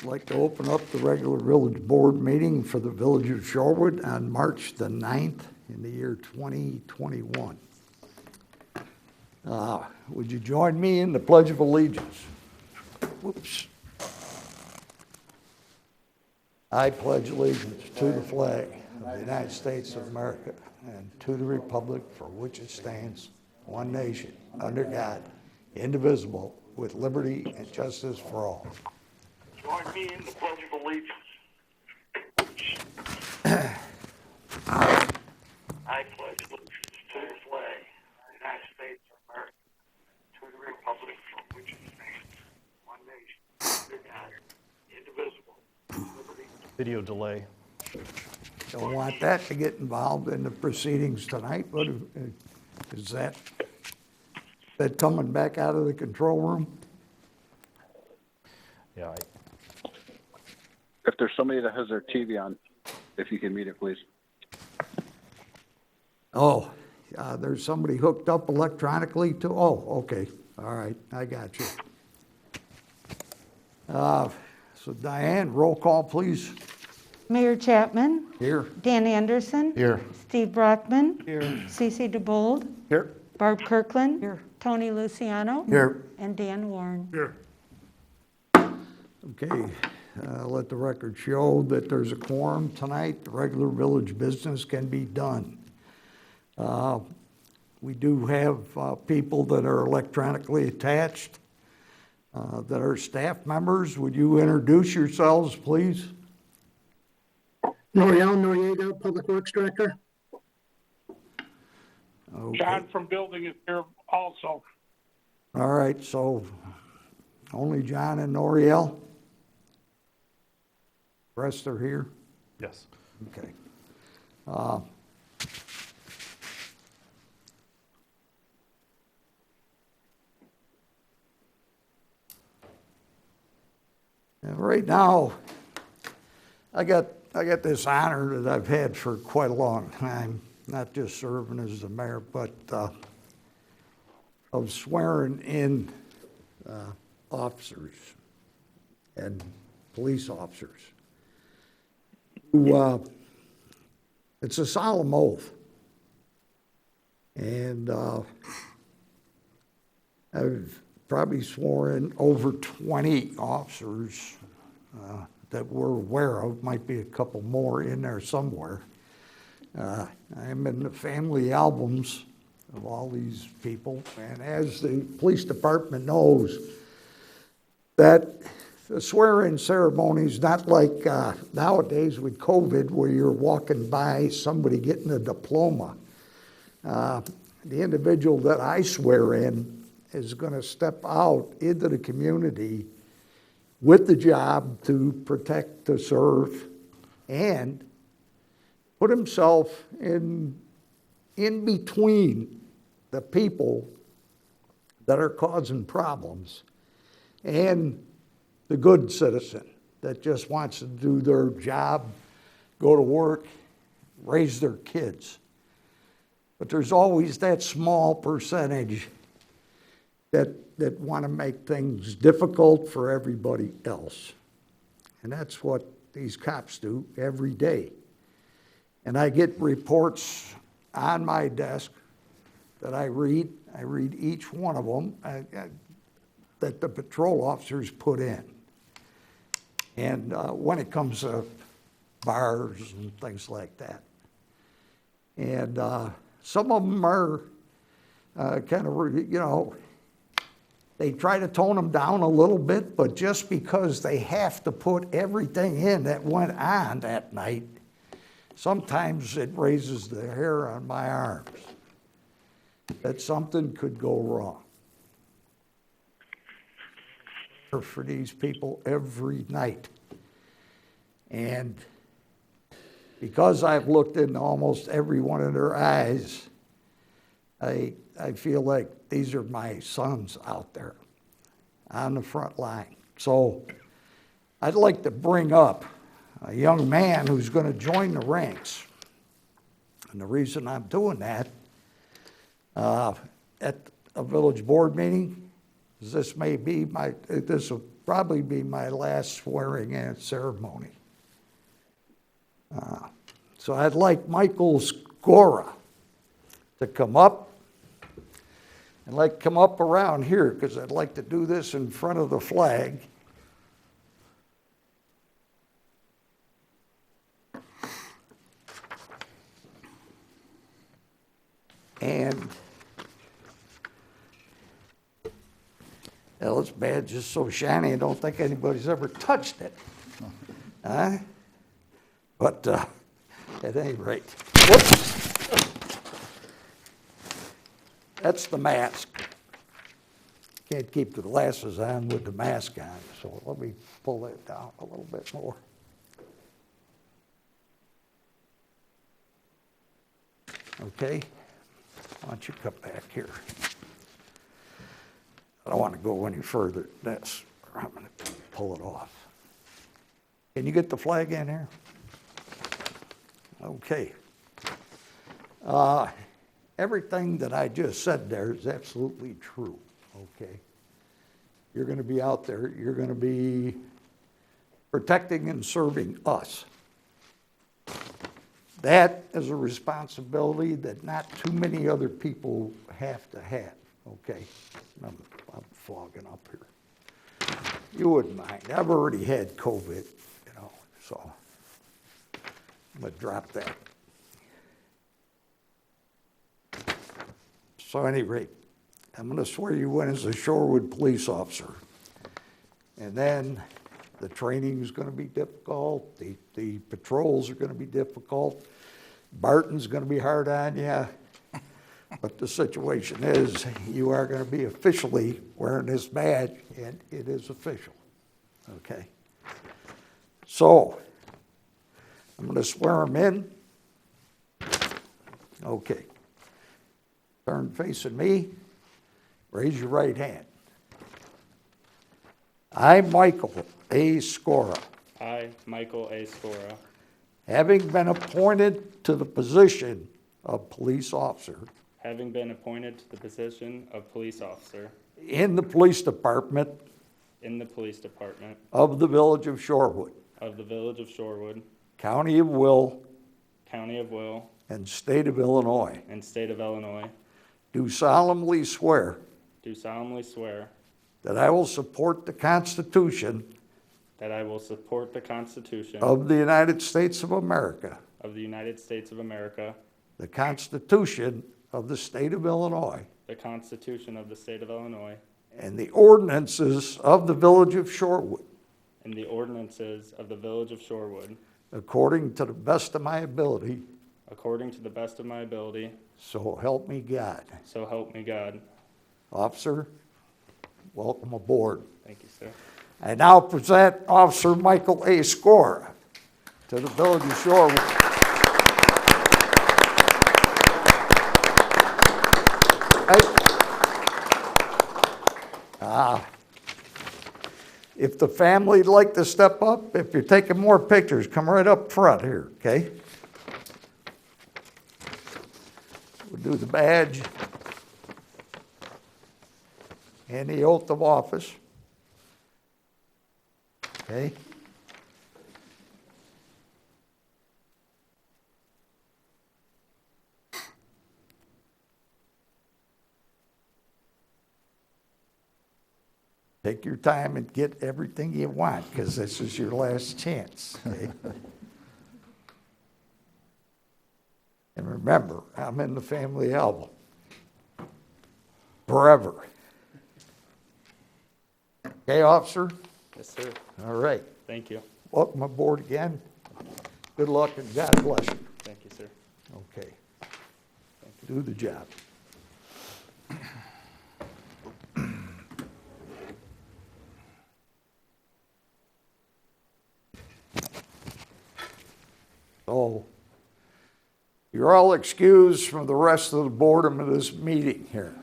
I'd like to open up the regular village board meeting for the village of Shorewood on March the 9th in the year 2021. Would you join me in the Pledge of Allegiance? Whoops. I pledge allegiance to the flag of the United States of America and to the republic for which it stands, one nation, under God, indivisible, with liberty and justice for all. Join me in the Pledge of Allegiance. I pledge allegiance to the flag of the United States of America, to the republic for which it stands, one nation, under God, indivisible, with liberty. Video delay. Don't want that to get involved in the proceedings tonight, but is that coming back out of the control room? Yeah, If there's somebody that has their TV on, if you can mute it, please. Oh, there's somebody hooked up electronically to, oh, okay, all right, I got you. So Diane, roll call, please. Mayor Chapman. Here. Dan Anderson. Here. Steve Brockman. Here. Cece DeBold. Here. Barb Kirkland. Here. Tony Luciano. Here. And Dan Warren. Here. Okay, let the record show that there's a quorum tonight. The regular village business can be done. We do have people that are electronically attached that are staff members. Would you introduce yourselves, please? Noriel Noriega, Public Works Director. Okay. John from Building is here also. All right, so only John and Noriel? Rest are here? Yes. Okay. And right now, I got this honor that I've had for quite a long time, not just serving as the mayor, but of swearing in officers and police officers. It's a solemn oath, and I've probably sworn over 20 officers that we're aware of. Might be a couple more in there somewhere. I'm in the family albums of all these people, and as the police department knows, that the swearing ceremony is not like nowadays with COVID where you're walking by somebody getting a diploma. The individual that I swear in is going to step out into the community with the job to protect, to serve, and put himself in between the people that are causing problems and the good citizen that just wants to do their job, go to work, raise their kids. But there's always that small percentage that want to make things difficult for everybody else. And that's what these cops do every day. And I get reports on my desk that I read each one of them that the patrol officers put in. And when it comes to bars and things like that. And some of them are kind of, they try to tone them down a little bit, but just because they have to put everything in that went on that night, sometimes it raises the hair on my arms that something could go wrong. For these people every night. And because I've looked into almost every one of their eyes, I feel like these are my sons out there on the front line. So I'd like to bring up a young man who's going to join the ranks. And the reason I'm doing that, at a village board meening, is this may be this will probably be my last swearing-in ceremony. So I'd like Michael Scora to come up. I'd like to come up around here because I'd like to do this in front of the flag. And well, this badge is so shiny, I don't think anybody's ever touched it. But at any rate, whoops. That's the mask. Can't keep the glasses on with the mask on, so let me pull that down a little bit more. Okay, why don't you come back here? I don't want to go any further than this, or I'm going to pull it off. Can you get the flag in here? Okay. Everything that I just said there is absolutely true, okay? You're going to be out there, you're going to be protecting and serving us. That is a responsibility that not too many other people have to have, okay? I'm fogging up here. You wouldn't mind. I've already had COVID, you know, so I'm going to drop that. So at any rate, I'm going to swear you in as a Shorewood police officer. And then the training is going to be difficult. The patrols are going to be difficult. Barton's going to be hard on you. But the situation is you are going to be officially wearing this badge, and it is official. Okay? So I'm going to swear him in. Okay. Turn facing me. Raise your right hand. I, Michael A. Scora, I, Michael A. Scora, having been appointed to the position of police officer having been appointed to the position of police officer in the police department in the police department of the village of Shorewood, of the village of Shorewood, county of Will, county of Will, and state of Illinois, and state of Illinois, do solemnly swear do solemnly swear that I will support the Constitution that I will support the Constitution of the United States of America, of the United States of America, the Constitution of the state of Illinois, the Constitution of the state of Illinois, and the ordinances of the village of Shorewood, and the ordinances of the village of Shorewood, according to the best of my ability, according to the best of my ability, so help me God. so help me God. Officer, welcome aboard. Thank you, sir. I now present Officer Michael A. Scora to the village of Shorewood. If the family'd like to step up, if you're taking more pictures, come right up front here, okay? We'll do the badge and the oath of office, okay? Take your time and get everything you want, because this is your last chance, okay? And remember, I'm in the family album. Forever. Okay, officer? Yes, sir. All right. Thank you. Welcome aboard again. Good luck and God bless you. Thank you, sir. Okay. Do the job. So, you're all excused from the rest of the boredom of this meeting here.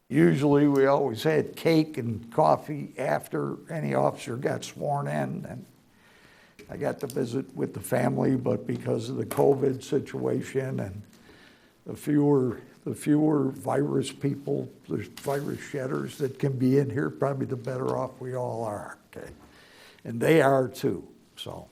Usually, we always had cake and coffee after any officer got sworn in, and I got to visit with the family, but because of the COVID situation and the fewer virus people, the virus shedders that can be in here, probably the better off we all are, okay? And they are too, so.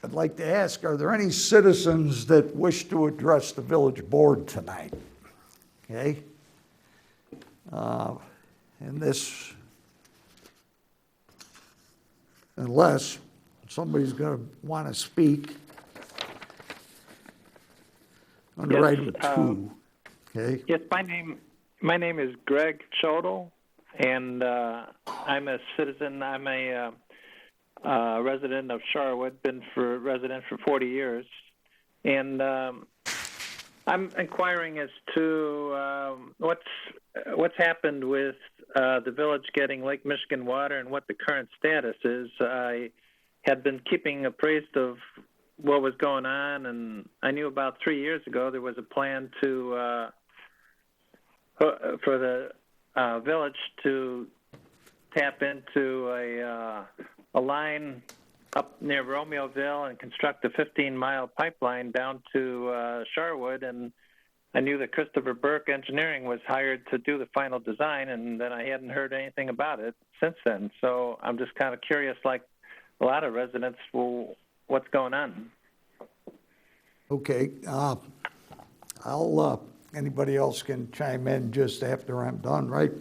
I'd like to ask, are there any citizens that wish to address the village board tonight? Okay? And this, unless somebody's going to want to speak under Yes, item 2, okay? Yes, my name is Greg Chodel, and I'm a citizen. I'm a resident of Shorewood. Been resident for 40 years, and I'm inquiring as to what's happened with the village getting Lake Michigan water and what the current status is. I had been keeping appraised of what was going on, and I knew about 3 years ago there was a plan to for the village to tap into a line up near Romeoville and construct a 15-mile pipeline down to Shorewood, and I knew that Christopher Burke Engineering was hired to do the final design, and then I hadn't heard anything about it since then. So I'm just kind of curious, like a lot of residents, what's going on? Okay, anybody else can chime in just after I'm done, right?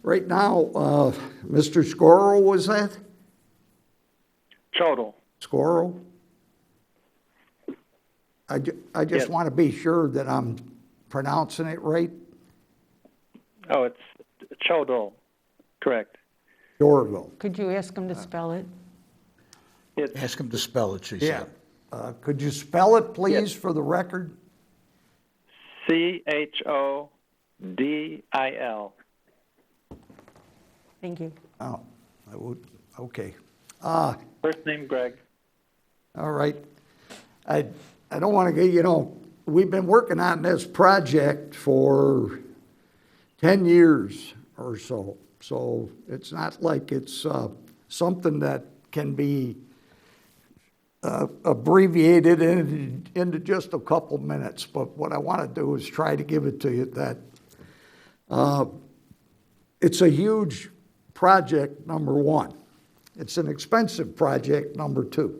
Right now, Mr. Squirrel, was that? Chodel. Squirrel? I just Yes. want to be sure that I'm pronouncing it right. Oh, it's Chodel. Correct. Dorville. Could you ask him to spell it? It's Ask him to spell it, she Yeah. said. Could you spell it, please, Yes. for the record? Chodil. Thank you. Oh, I would, okay. First name Greg. All right. I don't want to get, we've been working on this project for 10 years or so. So it's not like it's something that can be abbreviated into just a couple minutes. But what I want to do is try to give it to you that it's a huge project, number one. It's an expensive project, number two.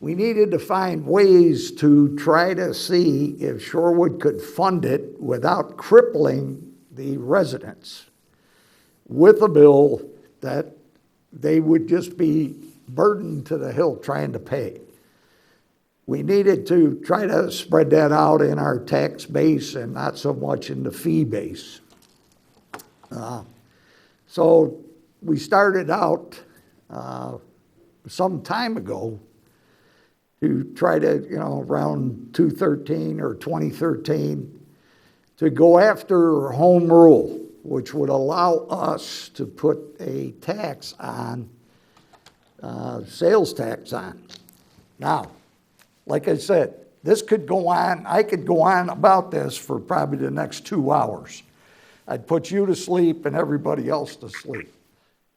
We needed to find ways to try to see if Shorewood could fund it without crippling the residents with a bill that they would just be burdened to the hill trying to pay. We needed to try to spread that out in our tax base and not so much in the fee base. So we started out some time ago to try to, around 2013 or 2013, to go after home rule, which would allow us to put a tax on, sales tax on. Now, like I said, this could go on, I could go on about this for probably the next 2 hours. I'd put you to sleep and everybody else to sleep.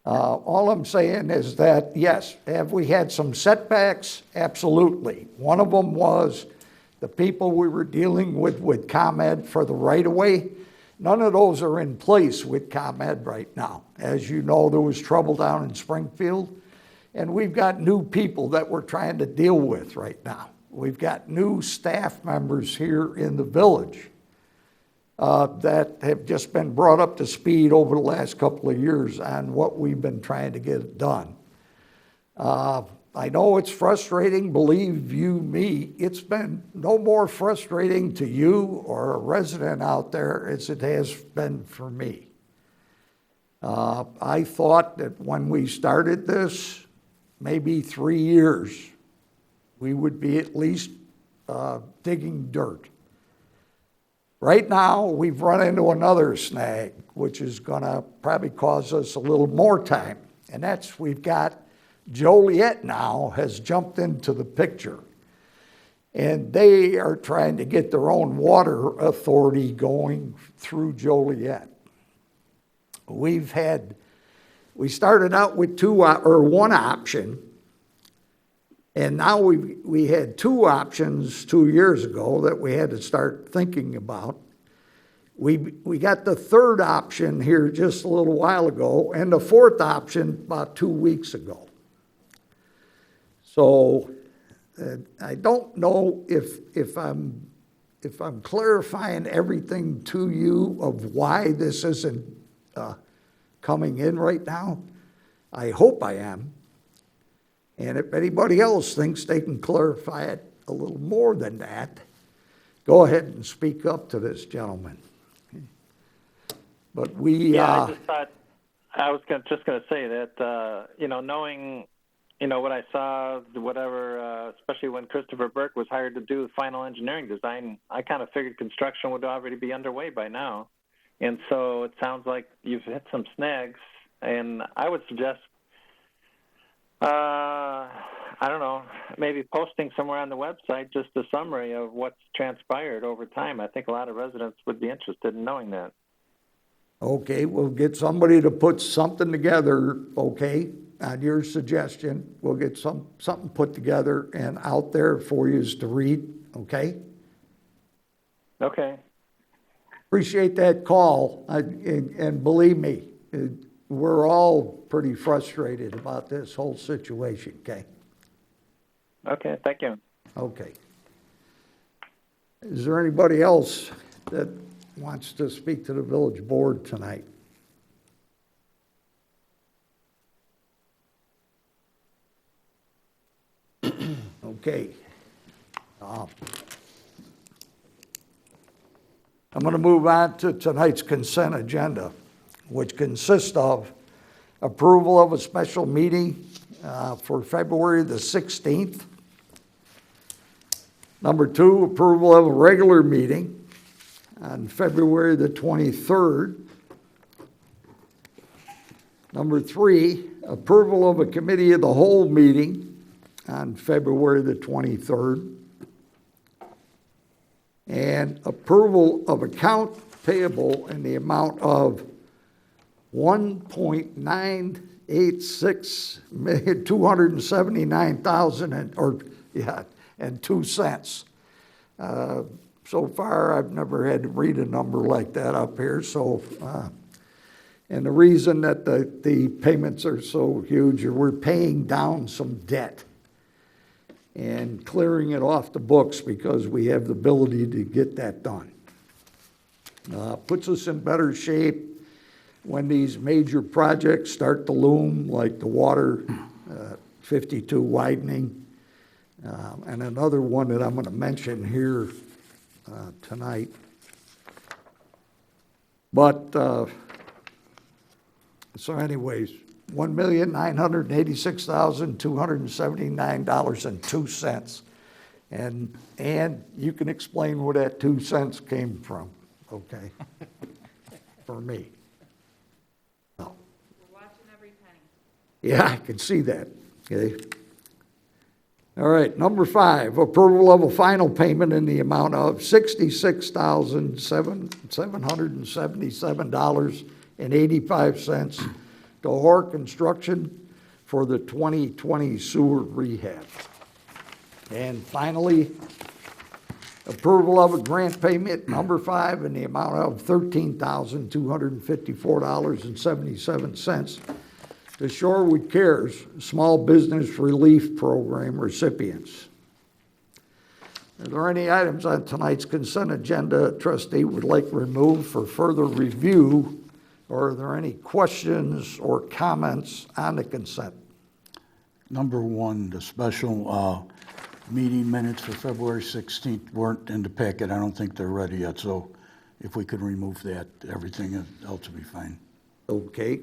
All I'm saying is that, yes, have we had some setbacks? Absolutely. One of them was the people we were dealing with ComEd for the right-of-way. None of those are in place with ComEd right now. As you know, there was trouble down in Springfield, and we've got new people that we're trying to deal with right now. We've got new staff members here in the village that have just been brought up to speed over the last couple of years on what we've been trying to get done. I know it's frustrating, believe you me, it's been no more frustrating to you or a resident out there as it has been for me. I thought that when we started this, maybe 3 years, we would be at least digging dirt. Right now, we've run into another snag, which is going to probably cause us a little more time. And that's we've got Joliet now has jumped into the picture. And they are trying to get their own water authority going through Joliet. We started out with one option, and now we had two options 2 years ago that we had to start thinking about. We got the third option here just a little while ago, and the fourth option about 2 weeks ago. So I don't know if I'm clarifying everything to you of why this isn't coming in right now. I hope I am. And if anybody else thinks they can clarify it a little more than that, go ahead and speak up to this gentleman. But Yeah, I just thought I was just going to say that knowing what I saw, whatever, especially when Christopher Burke was hired to do the final engineering design, I kind of figured construction would already be underway by now. And so it sounds like you've hit some snags, and I would suggest, I don't know, maybe posting somewhere on the website just a summary of what's transpired over time. I think a lot of residents would be interested in knowing that. Okay, we'll get somebody to put something together, okay, on your suggestion. We'll get something put together and out there for you to read, okay? Okay. Appreciate that call, and believe me, we're all pretty frustrated about this whole situation, okay? Okay, thank you. Okay. Is there anybody else that wants to speak to the village board tonight? Okay. I'm going to move on to tonight's consent agenda, which consists of approval of a special meeting for February the 16th. Number 2, approval of a regular meeting on February the 23rd. Number 3, approval of a committee of the whole meeting on February the 23rd. And approval of account payable in the amount of $1,279,002. So far, I've never had to read a number like that up here. So, and the reason that the payments are so huge is we're paying down some debt and clearing it off the books because we have the ability to get that done. Puts us in better shape when these major projects start to loom, like the water 52 widening, and another one that I'm going to mention here tonight. But, so anyways, $1,986,279.02. And you can explain where that 2 cents came from, okay? For me. No. We're watching every penny. Yeah, I can see that, okay? All right, number 5, approval of a final payment in the amount of $66,777.85 to Hoare Construction for the 2020 sewer rehab. And finally, approval of a grant payment, number 5, in the amount of $13,254.77 to Shorewood Cares Small Business Relief Program recipients. Are there any items on tonight's consent agenda trustee would like removed for further review, or are there any questions or comments on the consent? Number 1, the special meeting minutes for February 16th weren't in the packet. I don't think they're ready yet, so if we could remove that, everything else will be fine. Okay.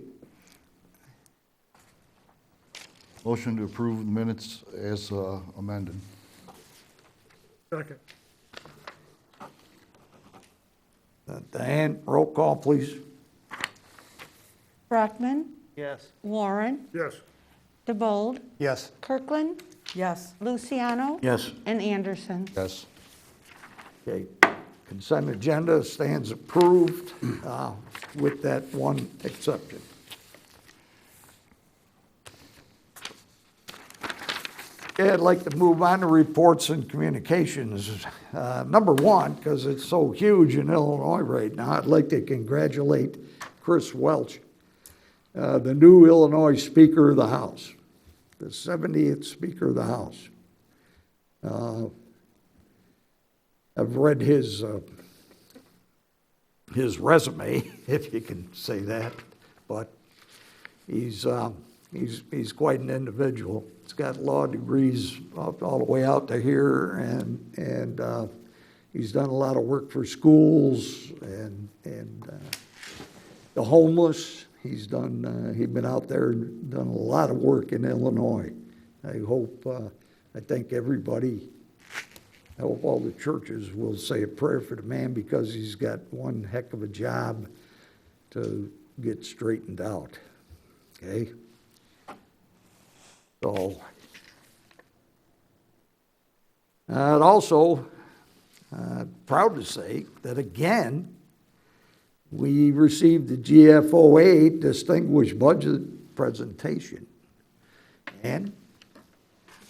Motion to approve the minutes as amended. Second. Diane, roll call, please. Brockman, Yes. Warren, Yes. DeBold, Yes. Kirkland, Yes. Luciano, Yes. and Anderson. Yes. Okay, consent agenda stands approved with that one exception. Okay, I'd like to move on to reports and communications. Number one, because it's so huge in Illinois right now, I'd like to congratulate Chris Welch, the new Illinois Speaker of the House, the 70th Speaker of the House. I've read his resume, if you can say that, but he's quite an individual. He's got law degrees all the way out to here, and he's done a lot of work for schools and the homeless. He's been out there and done a lot of work in Illinois. I think everybody, I hope all the churches will say a prayer for the man, because he's got one heck of a job to get straightened out, okay? So, and also, proud to say that again, we received the GFOA Distinguished Budget Presentation. And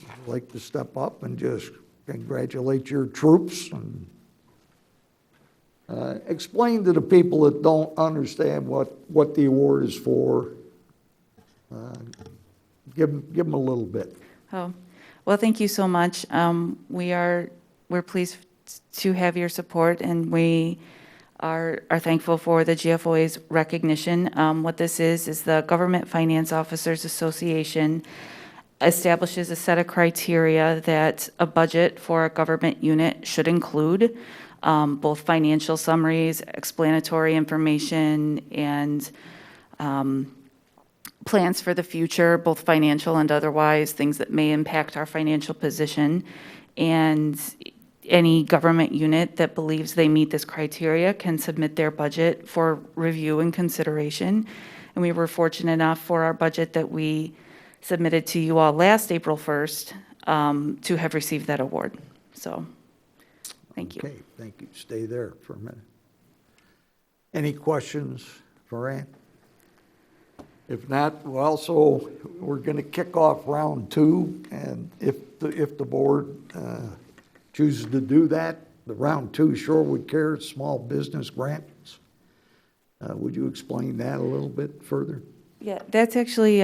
I'd like to step up and just congratulate your troops and explain to the people that don't understand what the award is for. Give them a little bit. Oh, well, thank you so much. We're pleased to have your support, and we are thankful for the GFOA's recognition. What this is the Government Finance Officers Association establishes a set of criteria that a budget for a government unit should include, both financial summaries, explanatory information, and plans for the future, both financial and otherwise, things that may impact our financial position. And any government unit that believes they meet this criteria can submit their budget for review and consideration. And we were fortunate enough for our budget that we submitted to you all last April 1st to have received that award. So, thank you. Okay, thank you. Stay there for a minute. Any questions for Ann? If not, we're going to kick off round two, and if the board chooses to do that, the round two Shorewood Cares Small Business Grants. Would you explain that a little bit further? Yeah, that's actually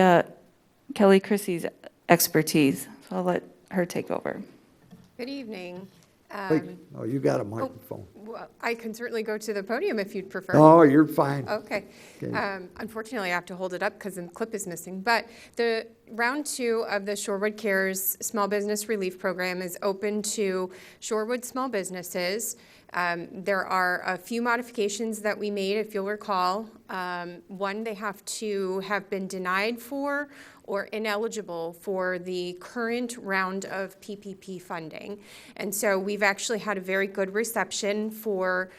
Kelly Chrissy's expertise, so I'll let her take over. Good evening. Wait, oh, you got a microphone. Well, I can certainly go to the podium if you'd prefer. Oh, you're fine. Okay. Unfortunately, I have to hold it up because the clip is missing. But the round two of the Shorewood Cares Small Business Relief Program is open to Shorewood small businesses. There are a few modifications that we made, if you'll recall. One, they have to have been denied for or ineligible for the current round of PPP funding. And so we've actually had a very good reception for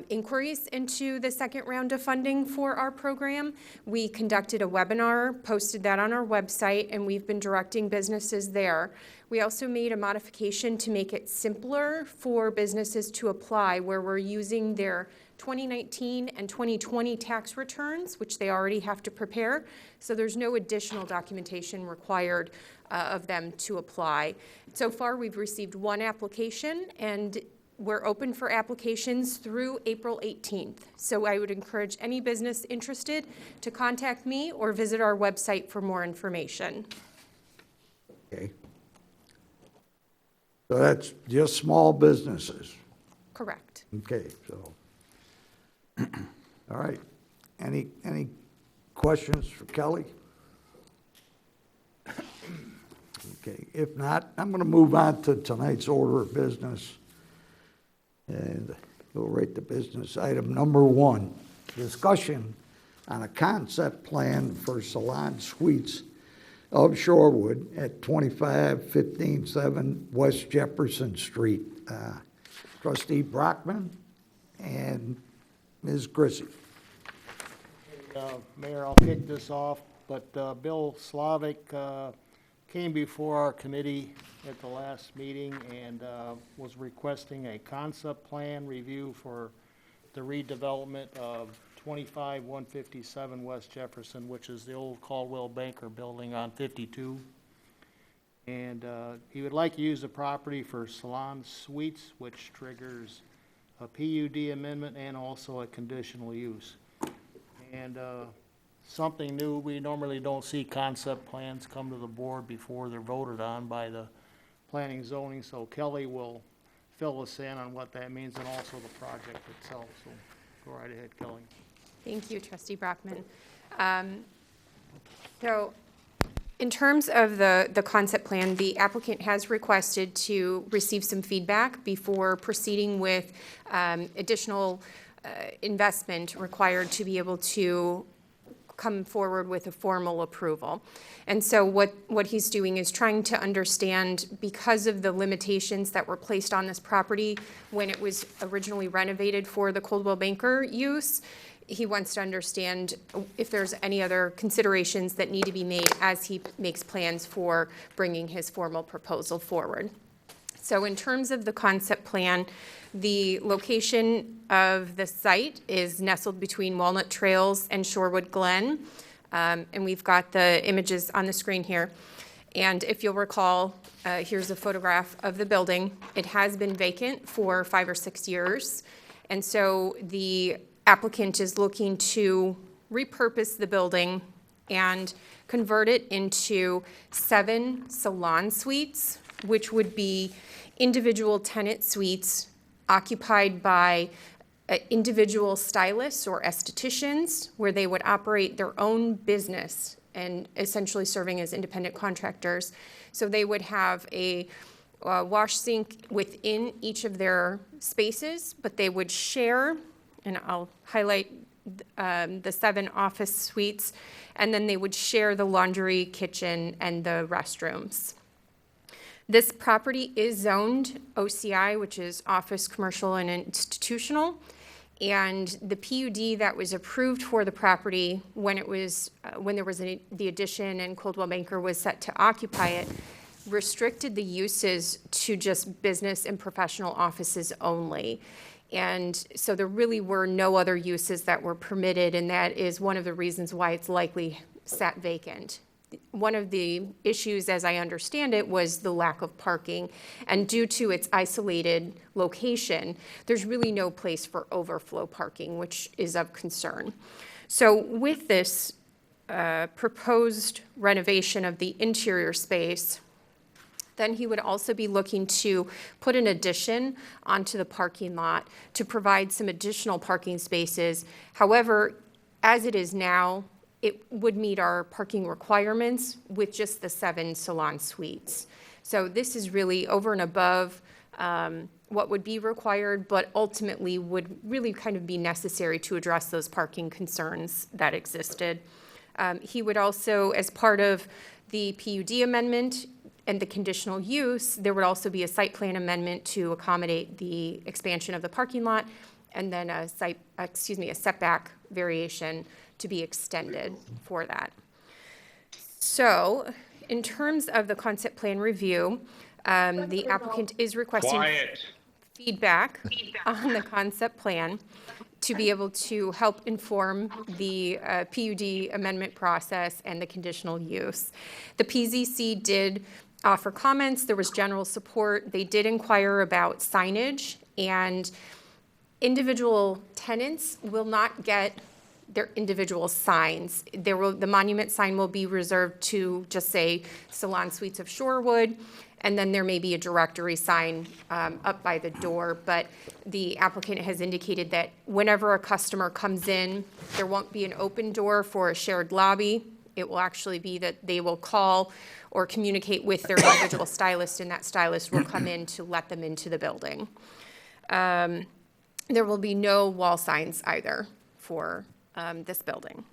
inquiries into the second round of funding for our program. We conducted a webinar, posted that on our website, and we've been directing businesses there. We also made a modification to make it simpler for businesses to apply, where we're using their 2019 and 2020 tax returns, which they already have to prepare. So there's no additional documentation required of them to apply. So far, we've received one application, and we're open for applications through April 18th. So I would encourage any business interested to contact me or visit our website for more information. Okay. So that's just small businesses. Correct. Okay, so, all right. Any questions for Kelly? Okay, if not, I'm going to move on to tonight's order of business. And go right to business. Item number one, discussion on a concept plan for Salon Suites of Shorewood at 25157 West Jefferson Street. Trustee Brockman and Ms. Grissy. Mayor, I'll kick this off. but Bill Slavic came before our committee at the last meeting and was requesting a concept plan review for the redevelopment of 25157 West Jefferson, which is the old Caldwell Banker building on 52. And he would like to use the property for salon suites, which triggers a PUD amendment and also a conditional use. And something new, we normally don't see concept plans come to the board before they're voted on by the planning and zoning, so Kelly will fill us in on what that means and also the project itself. So go right ahead, Kelly. Thank you, Trustee Brockman. So in terms of the concept plan, the applicant has requested to receive some feedback before proceeding with additional investment required to be able to come forward with a formal approval. And so what he's doing is trying to understand, because of the limitations that were placed on this property when it was originally renovated for the Coldwell Banker use, he wants to understand if there's any other considerations that need to be made as he makes plans for bringing his formal proposal forward. So in terms of the concept plan, the location of the site is nestled between Walnut Trails and Shorewood Glen. And we've got the images on the screen here. And if you'll recall, here's a photograph of the building. It has been vacant for 5 or 6 years. And so the applicant is looking to repurpose the building and convert it into 7 salon suites, which would be individual tenant suites occupied by individual stylists or estheticians, where they would operate their own business and essentially serving as independent contractors. So they would have a wash sink within each of their spaces, but they would share, and I'll highlight the 7 office suites, and then they would share the laundry, kitchen, and the restrooms. This property is zoned OCI, which is Office, Commercial, and Institutional, and the PUD that was approved for the property when there was the addition and Coldwell Banker was set to occupy it, restricted the uses to just business and professional offices only. And so there really were no other uses that were permitted, and that is one of the reasons why it's likely sat vacant. One of the issues, as I understand it, was the lack of parking. And due to its isolated location, there's really no place for overflow parking, which is of concern. So with this proposed renovation of the interior space, then he would also be looking to put an addition onto the parking lot to provide some additional parking spaces. However, as it is now, it would meet our parking requirements with just the 7 salon suites. So this is really over and above what would be required, but ultimately would really kind of be necessary to address those parking concerns that existed. He would also, as part of the PUD amendment and the conditional use, there would also be a site plan amendment to accommodate the expansion of the parking lot, and then a setback variation to be extended for that. So in terms of the concept plan review, the applicant is requesting feedback on the concept plan to be able to help inform the PUD amendment process and the conditional use. The PZC did offer comments. There was general support. They did inquire about signage, and individual tenants will not get their individual signs. The monument sign will be reserved to just say Salon Suites of Shorewood, and then there may be a directory sign up by the door, but the applicant has indicated that whenever a customer comes in, there won't be an open door for a shared lobby. It will actually be that they will call or communicate with their individual stylist, and that stylist will come in to let them into the building. There will be no wall signs either for this building.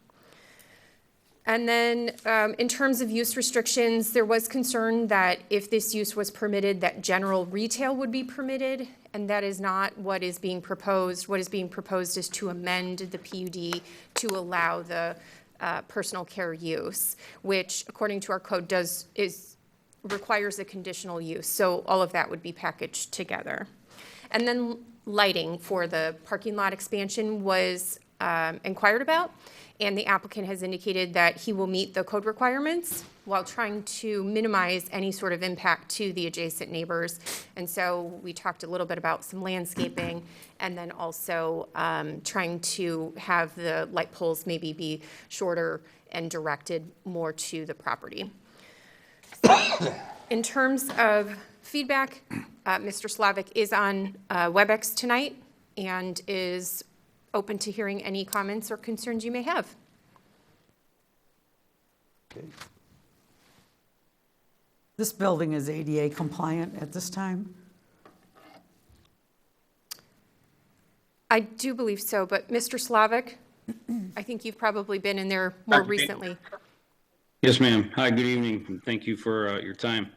And then in terms of use restrictions, there was concern that if this use was permitted, that general retail would be permitted, and that is not what is being proposed. What is being proposed is to amend the PUD to allow the personal care use, which according to our code requires a conditional use. So all of that would be packaged together. And then lighting for the parking lot expansion was inquired about, and the applicant has indicated that he will meet the code requirements while trying to minimize any sort of impact to the adjacent neighbors. And so we talked a little bit about some landscaping, and then also trying to have the light poles maybe be shorter and directed more to the property. In terms of feedback, Mr. Slavic is on WebEx tonight and is open to hearing any comments or concerns you may have. Okay. This building is ADA compliant at this time? I do believe so, but Mr. Slavic, I think you've probably been in there more recently. Yes, ma'am. Hi, good evening, and thank you for your time.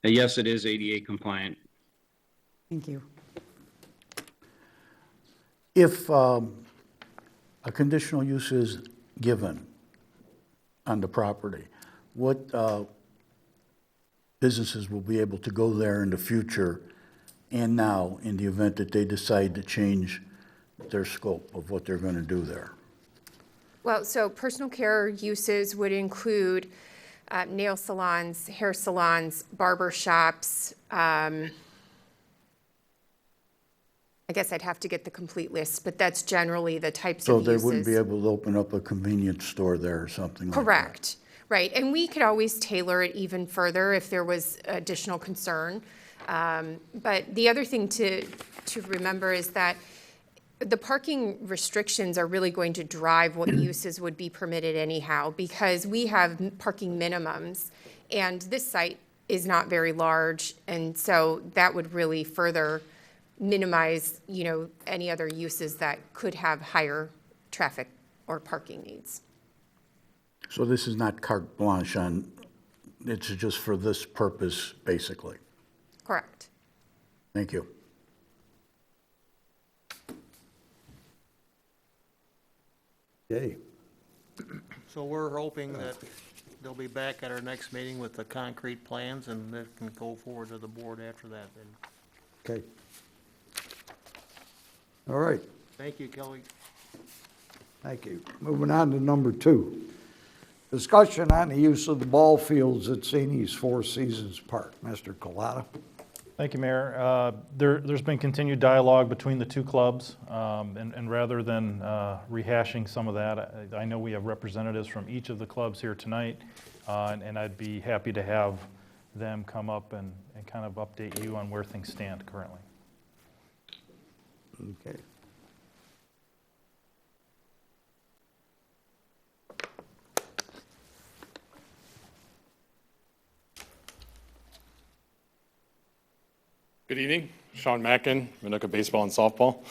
Yes, it is ADA compliant. Thank you. If a conditional use is given on the property, what businesses will be able to go there in the future and now in the event that they decide to change their scope of what they're going to do there? Well, so personal care uses would include nail salons, hair salons, barber shops. I guess I'd have to get the complete list, but that's generally the types So of they uses. wouldn't be able to open up a convenience store there or something like that? Correct, right. And we could always tailor it even further if there was additional concern. But the other thing to remember is that the parking restrictions are really going to drive what uses would be permitted anyhow, because we have parking minimums, and this site is not very large, and so that would really further minimize, any other uses that could have higher traffic or parking needs. So this is not carte blanche on, it's just for this purpose, basically? Correct. Thank you. Okay. So we're hoping that they'll be back at our next meeting with the concrete plans, and that can go forward to the board after that then. Okay. All right. Thank you, Kelly. Thank you. Moving on to number 2. Discussion on the use of the ball fields at St. E's Four Seasons Park. Mr. Colada. Thank you, Mayor. There's been continued dialogue between the two clubs, and rather than rehashing some of that, I know we have representatives from each of the clubs here tonight, and I'd be happy to have them come up and kind of update you on where things stand currently. Okay. Good evening, Sean Mackin, Minooka Baseball and Softball.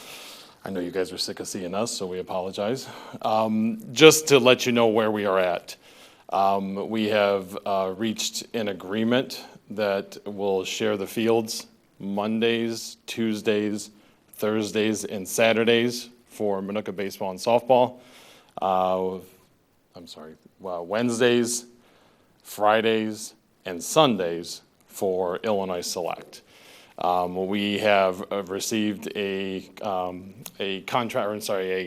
I know you guys are sick of seeing us, so we apologize. Just to let you know where we are at. We have reached an agreement that will share the fields Mondays, Tuesdays, Thursdays, and Saturdays for Minooka Baseball and Softball. Wednesdays, Fridays, and Sundays for Illinois Select. We have received a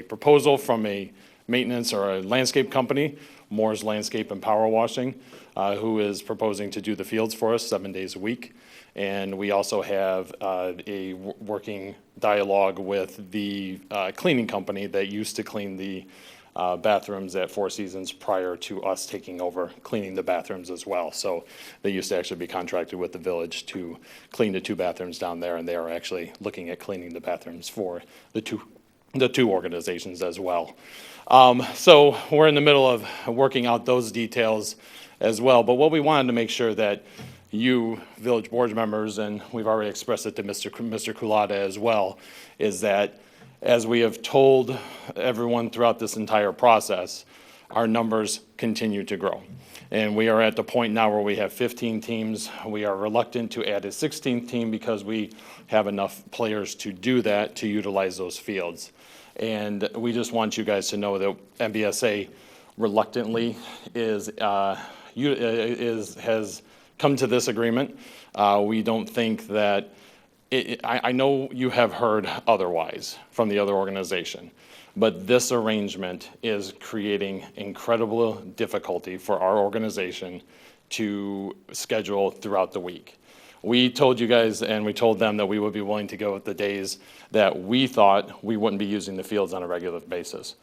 proposal from a maintenance or a landscape company, Moore's Landscape and Power Washing, who is proposing to do the fields for us 7 days a week. And we also have a working dialogue with the cleaning company that used to clean the bathrooms at Four Seasons prior to us taking over cleaning the bathrooms as well. So they used to actually be contracted with the village to clean the 2 bathrooms down there, and they are actually looking at cleaning the bathrooms for the two organizations as well. So we're in the middle of working out those details as well. But what we wanted to make sure that you, village board members, and we've already expressed it to Mr. Kulada as well, is that as we have told everyone throughout this entire process, our numbers continue to grow. And we are at the point now where we have 15 teams. We are reluctant to add a 16th team because we have enough players to do that, to utilize those fields. And we just want you guys to know that MBSA reluctantly has come to this agreement. We don't think that, I know you have heard otherwise from the other organization, but this arrangement is creating incredible difficulty for our organization to schedule throughout the week. We told you guys and we told them that we would be willing to go with the days that we thought we wouldn't be using the fields on a regular basis.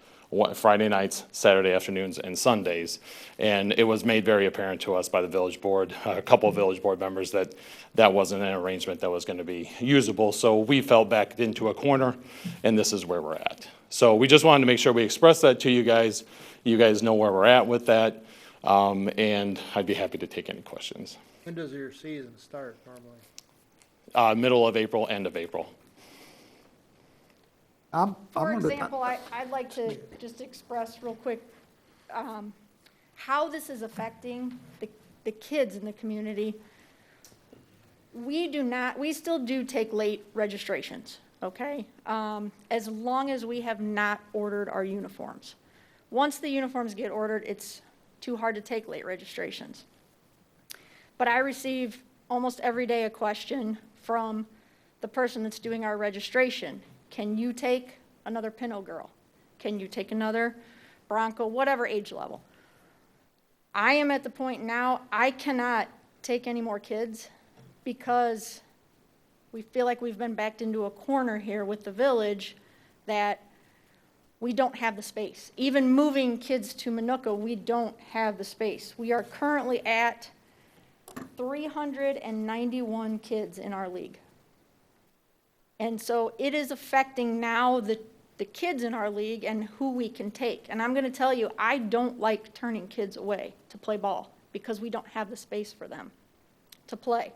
Friday nights, Saturday afternoons, and Sundays. And it was made very apparent to us by the village board, a couple of village board members, that that wasn't an arrangement that was going to be usable. So we fell back into a corner, and this is where we're at. So we just wanted to make sure we express that to you guys. You guys know where we're at with that, and I'd be happy to take any questions. When does your season start normally? Middle of April, end of April. For example, I'd like to just express real quick how this is affecting the kids in the community. We still do take late registrations, okay? As long as we have not ordered our uniforms. Once the uniforms get ordered, it's too hard to take late registrations. But I receive almost every day a question from the person that's doing our registration. Can you take another Pinot girl? Can you take another Bronco, whatever age level? I am at the point now, I cannot take any more kids because we feel like we've been backed into a corner here with the village that we don't have the space. Even moving kids to Minooka, we don't have the space. We are currently at 391 kids in our league. And so it is affecting now the kids in our league and who we can take. And I'm going to tell you, I don't like turning kids away to play ball because we don't have the space for them to play.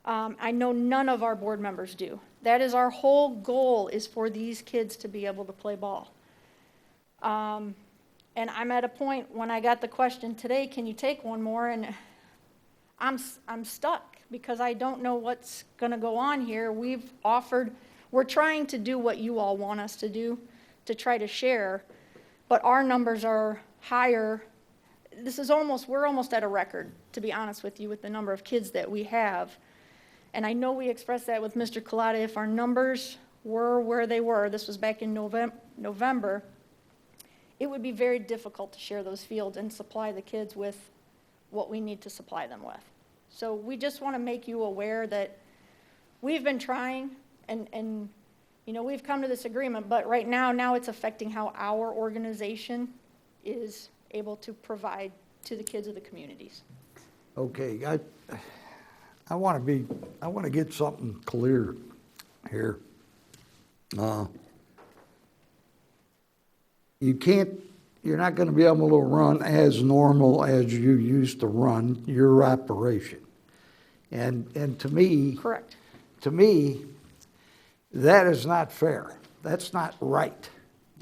I know none of our board members do. That is our whole goal, is for these kids to be able to play ball. And I'm at a point when I got the question today, can you take one more? And I'm stuck because I don't know what's going to go on here. We're trying to do what you all want us to do, to try to share, but our numbers are higher. We're almost at a record, to be honest with you, with the number of kids that we have. And I know we expressed that with Mr. Collada. If our numbers were where they were, this was back in November, it would be very difficult to share those fields and supply the kids with what we need to supply them with. So we just want to make you aware that we've been trying and we've come to this agreement, but right now it's affecting how our organization is able to provide to the kids of the communities. Okay, I want to get something clear here. You're not going to be able to run as normal as you used to run your operation. And to me, correct. To me, that is not fair. That's not right.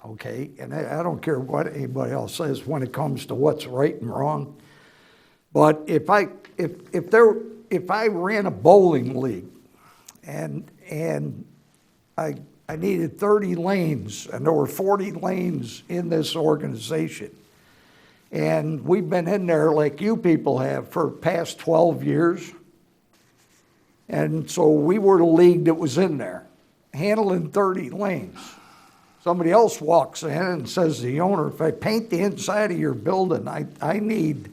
Okay? And I don't care what anybody else says when it comes to what's right and wrong. But if I ran a bowling league and I needed 30 lanes, and there were 40 lanes in this organization. And we've been in there like you people have for the past 12 years. And so we were the league that was in there, handling 30 lanes. Somebody else walks in and says to the owner, if I paint the inside of your building, I need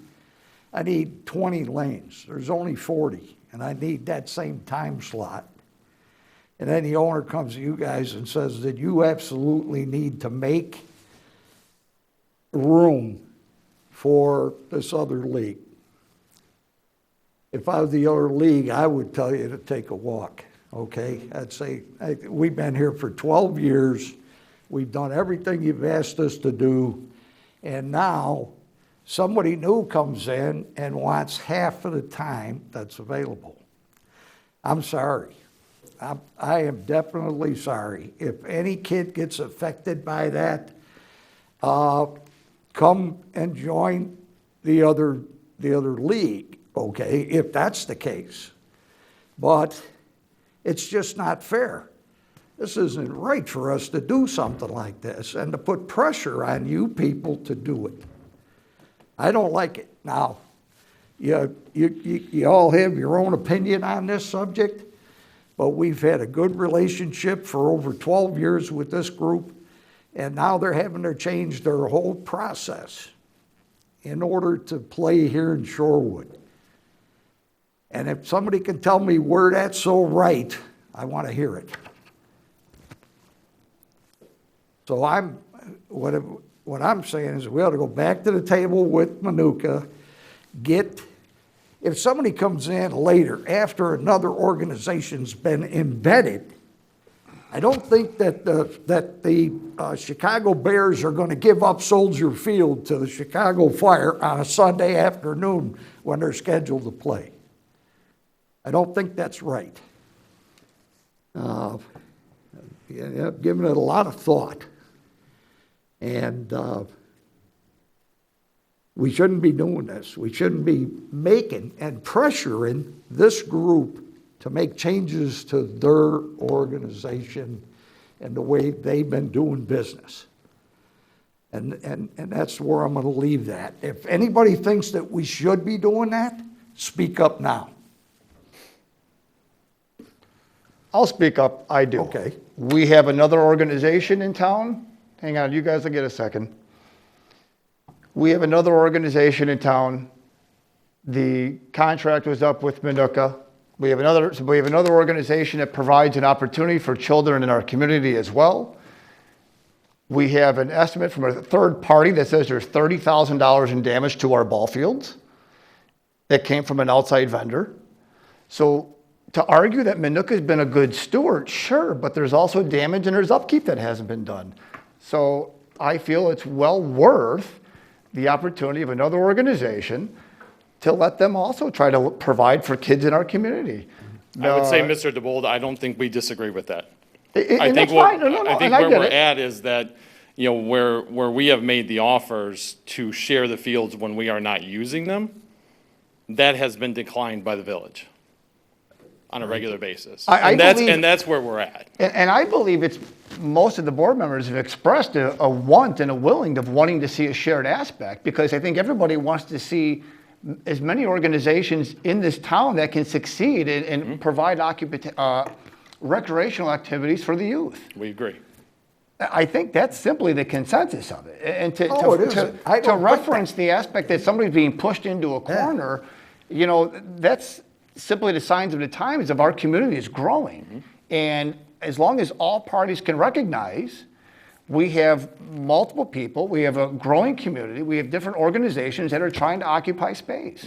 20 lanes. There's only 40, and I need that same time slot. And then the owner comes to you guys and says that you absolutely need to make room for this other league. If I was the other league, I would tell you to take a walk, okay? I'd say, we've been here for 12 years. We've done everything you've asked us to do. And now somebody new comes in and wants half of the time that's available. I'm sorry. I am definitely sorry. If any kid gets affected by that, come and join the other league, okay, if that's the case. But it's just not fair. This isn't right for us to do something like this and to put pressure on you people to do it. I don't like it. Now, you all have your own opinion on this subject, but we've had a good relationship for over 12 years with this group, and now they're having to change their whole process in order to play here in Shorewood. And if somebody can tell me where that's so right, I want to hear it. So what I'm saying is we ought to go back to the table with Manuka, if somebody comes in later after another organization's been embedded, I don't think that the Chicago Bears are going to give up Soldier Field to the Chicago Fire on a Sunday afternoon when they're scheduled to play. I don't think that's right. I've given it a lot of thought. And we shouldn't be doing this. We shouldn't be making and pressuring this group to make changes to their organization and the way they've been doing business. And that's where I'm going to leave that. If anybody thinks that we should be doing that, speak up now. I'll speak up. I do. Okay. We have another organization in town. Hang on, you guys will get a second. We have another organization in town. The contract was up with Manuka. We have another organization that provides an opportunity for children in our community as well. We have an estimate from a third party that says there's $30,000 in damage to our ball fields that came from an outside vendor. So to argue that Manuka's been a good steward, sure, but there's also damage and there's upkeep that hasn't been done. So I feel it's well worth the opportunity of another organization to let them also try to provide for kids in our community. I would say, Mr. DeBold, I don't think we disagree with that. I think where we're at is that, where we have made the offers to share the fields when we are not using them, that has been declined by the village on a regular basis. And that's where we're at. And I believe it's most of the board members have expressed a want and a wanting to see a shared aspect, because I think everybody wants to see as many organizations in this town that can succeed and provide recreational activities for the youth. We agree. I think that's simply the consensus of it. And to reference the aspect that somebody's being pushed into a corner, that's simply the signs of the times of our community is growing. And as long as all parties can recognize we have multiple people, we have a growing community, we have different organizations that are trying to occupy space.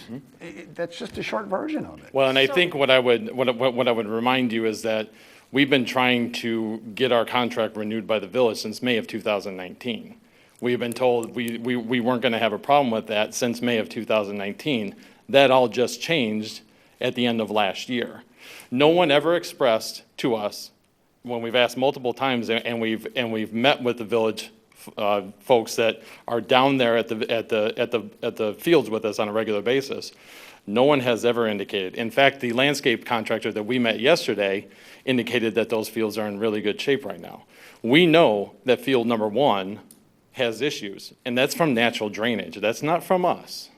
That's just a short version of it. Well, and I think what I would remind you is that we've been trying to get our contract renewed by the village since May of 2019. We've been told we weren't going to have a problem with that since May of 2019. That all just changed at the end of last year. No one ever expressed to us, when we've asked multiple times, and we've met with the village folks that are down there at the fields with us on a regular basis, no one has ever indicated. In fact, the landscape contractor that we met yesterday indicated that those fields are in really good shape right now. We know that field number 1 has issues, and that's from natural drainage. That's not from us.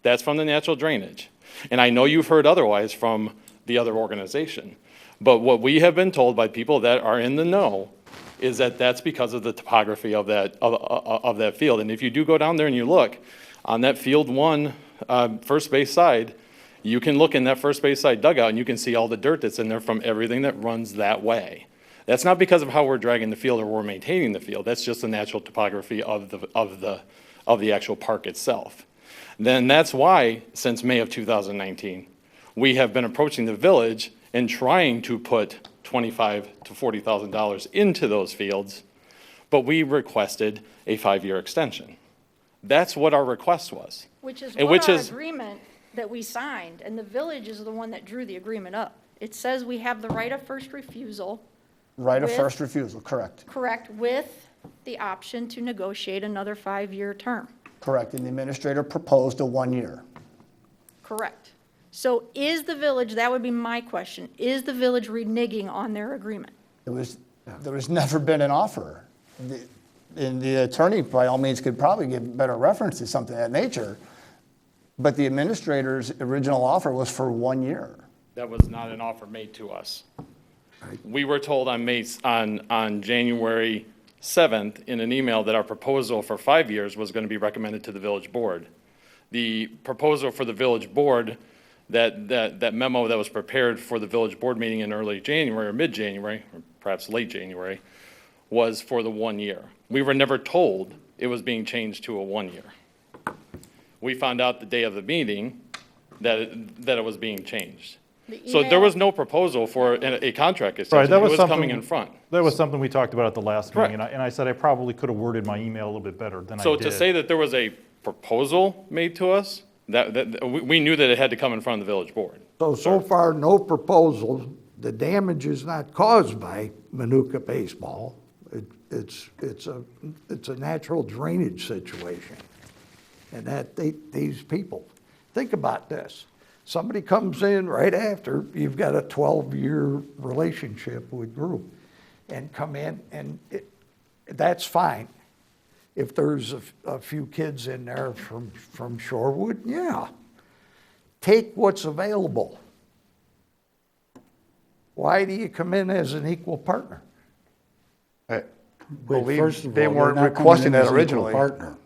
That's from the natural drainage. And I know you've heard otherwise from the other organization. But what we have been told by people that are in the know is that that's because of the topography of that field. And if you do go down there and you look on that field 1 first base side, you can look in that first base side dugout and you can see all the dirt that's in there from everything that runs that way. That's not because of how we're dragging the field or we're maintaining the field. That's just the natural topography of the actual park itself. Then that's why, since May of 2019, we have been approaching the village and trying to put $25,000 to $40,000 into those fields, but we requested a 5-year extension. That's what our request was. Which is our agreement that we signed, and the village is the one that drew the agreement up. It says we have the right of first refusal. Right of first refusal, correct. Correct, with the option to negotiate another 5-year term. Correct, and the administrator proposed a 1 year. Correct. So is the village, that would be my question, is the village reneging on their agreement? There was never been an offer. And the attorney, by all means, could probably give better reference to something of that nature. But the administrator's original offer was for 1 year. That was not an offer made to us. We were told on January 7th in an email that our proposal for 5 years was going to be recommended to the village board. The proposal for the village board, that memo that was prepared for the village board meeting in early January or mid-January, or perhaps late January, was for the 1 year. We were never told it was being changed to a 1 year. We found out the day of the meeting that it was being changed. So there was no proposal for a contract extension. It was coming in front. That was something we talked about at the last meeting, and I said I probably could have worded my email a little bit better than I did. So to say that there was a proposal made to us, that we knew that it had to come in front of the village board. So far, no proposal. The damage is not caused by Manuka baseball. It's a natural drainage situation. And that these people, think about this. Somebody comes in right after you've got a 12-year relationship with group and come in, and that's fine. If there's a few kids in there from Shorewood, yeah. Take what's available. Why do you come in as an equal partner? First of all, they weren't they're not requesting coming in that as equal originally. partner.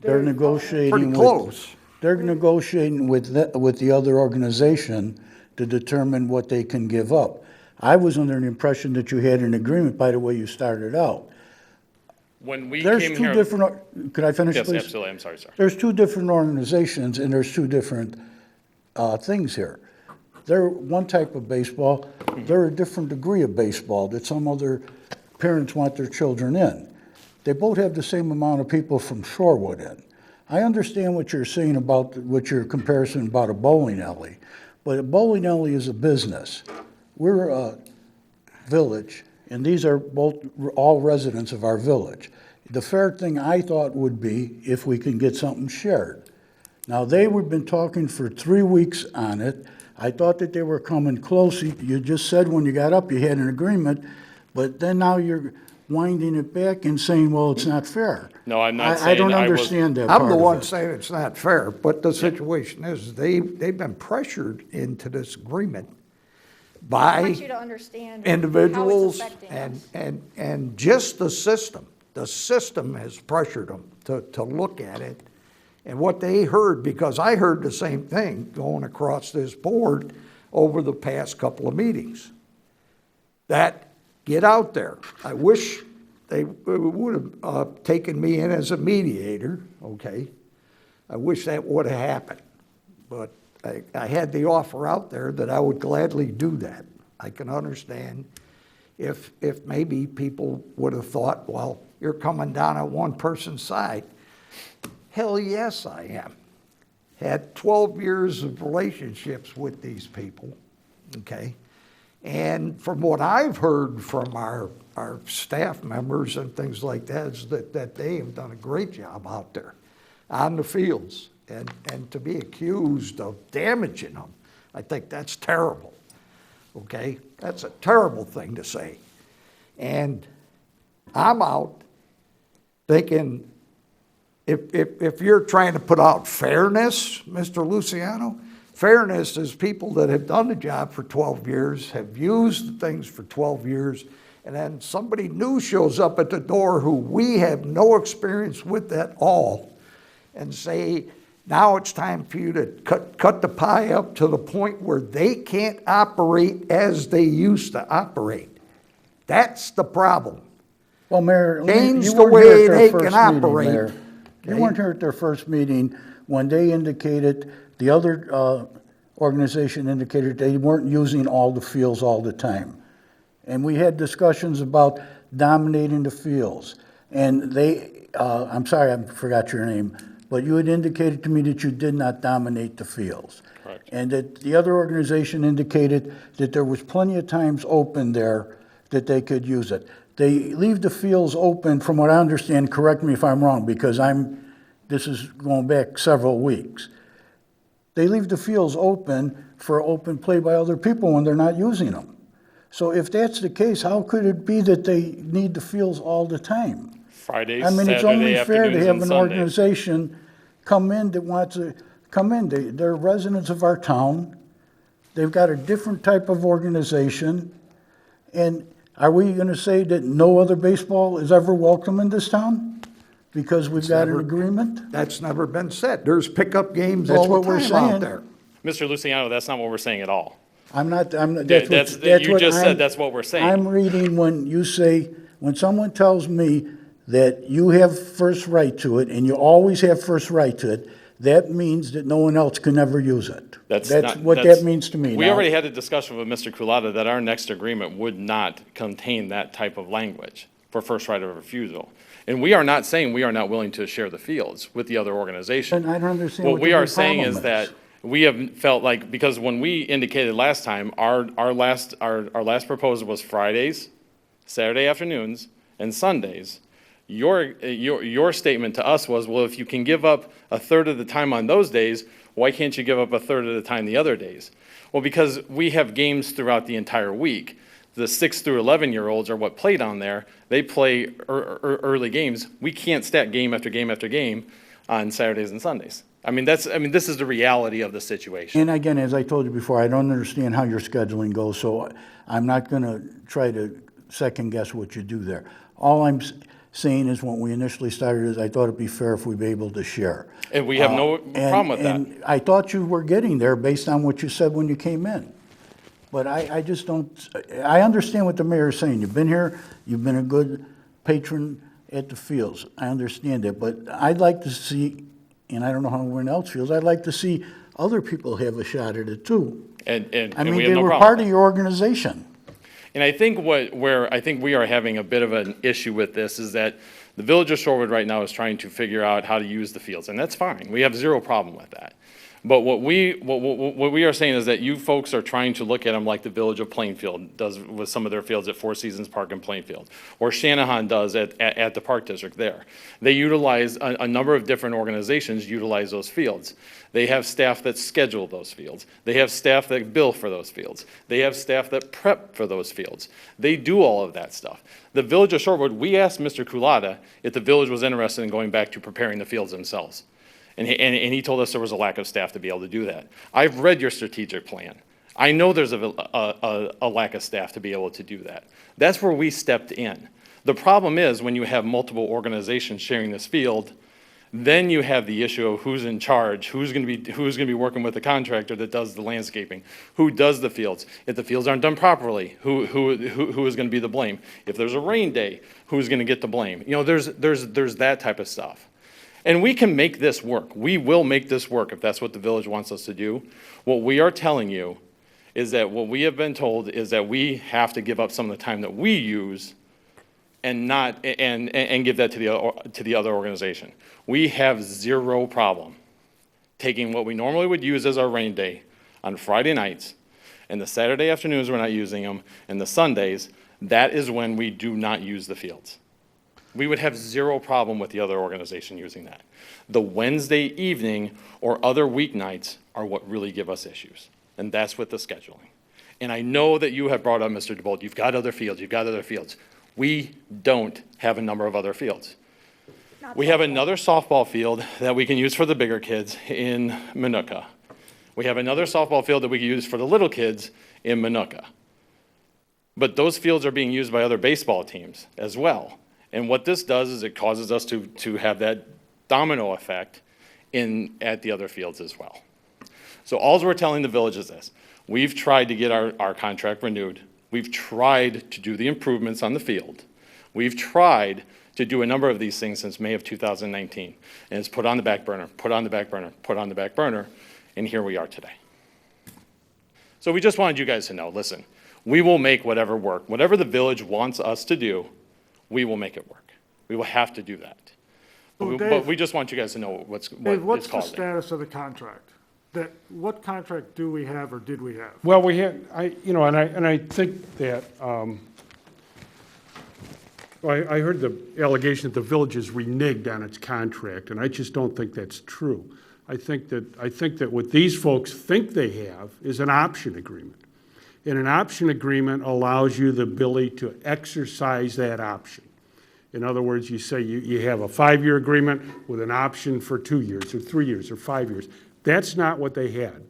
They're negotiating Pretty with. close. They're negotiating with the other organization to determine what they can give up. I was under the impression that you had an agreement by the way you started out. When we There's came two here. different, could I finish, Yes, please? absolutely. I'm sorry, sir. There's two different organizations and there's two different things here. They're one type of baseball, they're a different degree of baseball that some other parents want their children in. They both have the same amount of people from Shorewood in. I understand what you're saying about, what your comparison about a bowling alley, but a bowling alley is a business. We're a village, and these are all residents of our village. The fair thing I thought would be if we can get something shared. Now, they've been talking for 3 weeks on it. I thought that they were coming close. You just said when you got up you had an agreement, but then now you're winding it back and saying, well, it's not fair. No, I'm not saying I don't understand that I'm part the of one it. saying it's not fair, but the situation is they've been pressured into this agreement I by want you to understand individuals how it's affecting us. and just the system. The system has pressured them to look at it. And what they heard, because I heard the same thing going across this board over the past couple of meetings, that get out there. I wish they would have taken me in as a mediator, okay? I wish that would have happened. But I had the offer out there that I would gladly do that. I can understand if maybe people would have thought, well, you're coming down on one person's side. Hell yes, I am. Had 12 years of relationships with these people, okay? And from what I've heard from our staff members and things like that is that they have done a great job out there on the fields. And to be accused of damaging them, I think that's terrible, okay? That's a terrible thing to say. And I'm out thinking, if you're trying to put out fairness, Mr. Luciano, fairness is people that have done the job for 12 years, have used the things for 12 years, and then somebody new shows up at the door who we have no experience with at all, and say, now it's time for you to cut the pie up to the point where they can't operate as they used to operate. That's the problem. Well, Mayor, Change you the weren't way here at they their can first meeting, operate. Mayor. You weren't here at their first meeting when they indicated, the other organization indicated they weren't using all the fields all the time. And we had discussions about dominating the fields. And they, I'm sorry, I forgot your name, but you had indicated to me that you did not dominate the fields. Correct. And that the other organization indicated that there was plenty of times open there that they could use it. They leave the fields open, from what I understand, correct me if I'm wrong, because this is going back several weeks. They leave the fields open for open play by other people when they're not using them. So if that's the case, how could it be that they need the fields all the time? Fridays, I mean, it's Saturday only fair to afternoons, have and an Sundays. organization come in that wants to come in. They're residents of our town. They've got a different type of organization. And are we going to say that no other baseball is ever welcome in this town? Because we've got an agreement? That's never been said. There's pickup games That's all what the we're time out saying. there. Mr. Luciano, that's not what we're saying at all. You just said that's what we're saying. I'm reading when you say, when someone tells me that you have first right to it, and you always have first right to it, that means that no one else can ever use it. That's what that means to me. We Now, already had a discussion with Mr. Culata that our next agreement would not contain that type of language for first right of refusal. And we are not saying we are not willing to share the fields with the other organization. And I don't understand What we are saying is that we have felt like, because when we indicated last time, our last proposal was Fridays, Saturday afternoons, and Sundays. Your statement to us was, well, if you can give up a third of the time on those days, why can't you give up a third of the time the other days? Well, because we have games throughout the entire week. The 6 through 11-year-olds are what play down there. They play early games. We can't stack game after game after game on Saturdays and Sundays. This is the reality of the situation. And again, as I told you before, I don't understand how your scheduling goes, so I'm not going to try to second guess what you do there. All I'm saying is when we initially started is I thought it'd be fair if we'd be able to share. And we have no problem with that. And I thought you were getting there based on what you said when you came in. But I just don't, I understand what the mayor is saying. You've been here, you've been a good patron at the fields. I understand that, but I'd like to see, and I don't know how everyone else feels, I'd like to see other people have a shot at it too. And I we mean, have they no were problem. part of your organization. And I think where I think we are having a bit of an issue with this is that the Village of Shorewood right now is trying to figure out how to use the fields, and that's fine. We have zero problem with that. But what we are saying is that you folks are trying to look at them like the Village of Plainfield does with some of their fields at Four Seasons Park in Plainfield, or Shanahan does at the Park District there. They utilize, a number of different organizations utilize those fields. They have staff that schedule those fields. They have staff that bill for those fields. They have staff that prep for those fields. They do all of that stuff. The Village of Shorewood, we asked Mr. Culata if the village was interested in going back to preparing the fields themselves. And he told us there was a lack of staff to be able to do that. I've read your strategic plan. I know there's a lack of staff to be able to do that. That's where we stepped in. The problem is when you have multiple organizations sharing this field, then you have the issue of who's in charge, who's going to be working with the contractor that does the landscaping, who does the fields. If the fields aren't done properly, who is going to be the blame? If there's a rain day, who's going to get the blame? You know, there's that type of stuff. And we can make this work. We will make this work if that's what the village wants us to do. What we are telling you is that what we have been told is that we have to give up some of the time that we use and give that to the other organization. We have zero problem taking what we normally would use as our rain day on Friday nights, and the Saturday afternoons we're not using them, and the Sundays, that is when we do not use the fields. We would have zero problem with the other organization using that. The Wednesday evening or other weeknights are what really give us issues, and that's with the scheduling. And I know that you have brought up, Mr. DeBolt, you've got other fields. We don't have a number of other fields. We have another softball field that we can use for the bigger kids in Minooka. We have another softball field that we can use for the little kids in Minooka. But those fields are being used by other baseball teams as well. And what this does is it causes us to have that domino effect at the other fields as well. So all we're telling the village is this. We've tried to get our contract renewed. We've tried to do the improvements on the field. We've tried to do a number of these things since May of 2019. And it's put on the back burner, put on the back burner, put on the back burner, and here we are today. So we just wanted you guys to know, listen, we will make whatever work. Whatever the village wants us to do, we will make it work. We will have to do that. But we just want you guys to know what it's What's the causing. status of the contract? What contract do we have or did we have? Well, we had, I think that, I heard the allegation that the village has reneged on its contract, and I just don't think that's true. I think that what these folks think they have is an option agreement. And an option agreement allows you the ability to exercise that option. In other words, you say you have a 5-year agreement with an option for 2 years or 3 years or 5 years. That's not what they had.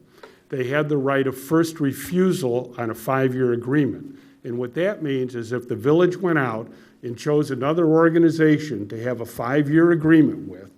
They had the right of first refusal on a 5-year agreement. And what that means is if the village went out and chose another organization to have a 5-year agreement with,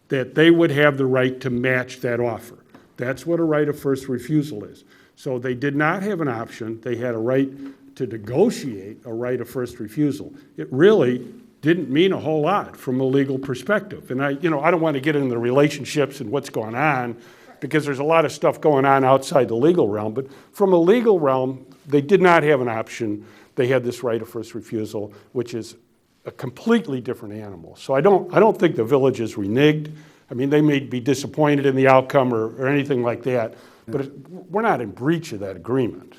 that they would have the right to match that offer. That's what a right of first refusal is. So they did not have an option. They had a right to negotiate a right of first refusal. It really didn't mean a whole lot from a legal perspective. And I don't want to get into the relationships and what's going on, because there's a lot of stuff going on outside the legal realm. But from a legal realm, they did not have an option. They had this right of first refusal, which is a completely different animal. So I don't think the village is reneged. I mean, they may be disappointed in the outcome or anything like that, but we're not in breach of that agreement.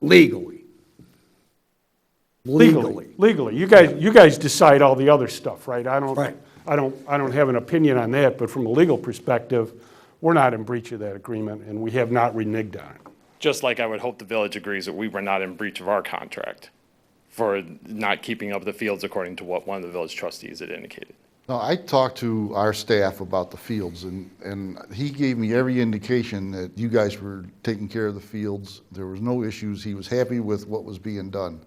Legally. Legally. You guys decide all the other stuff, right? I don't have an opinion on that, but from a legal perspective, we're not in breach of that agreement, and we have not reneged on it. Just like I would hope the village agrees that we were not in breach of our contract for not keeping up the fields according to what one of the village trustees had indicated. No, I talked to our staff about the fields, and he gave me every indication that you guys were taking care of the fields. There was no issues. He was happy with what was being done.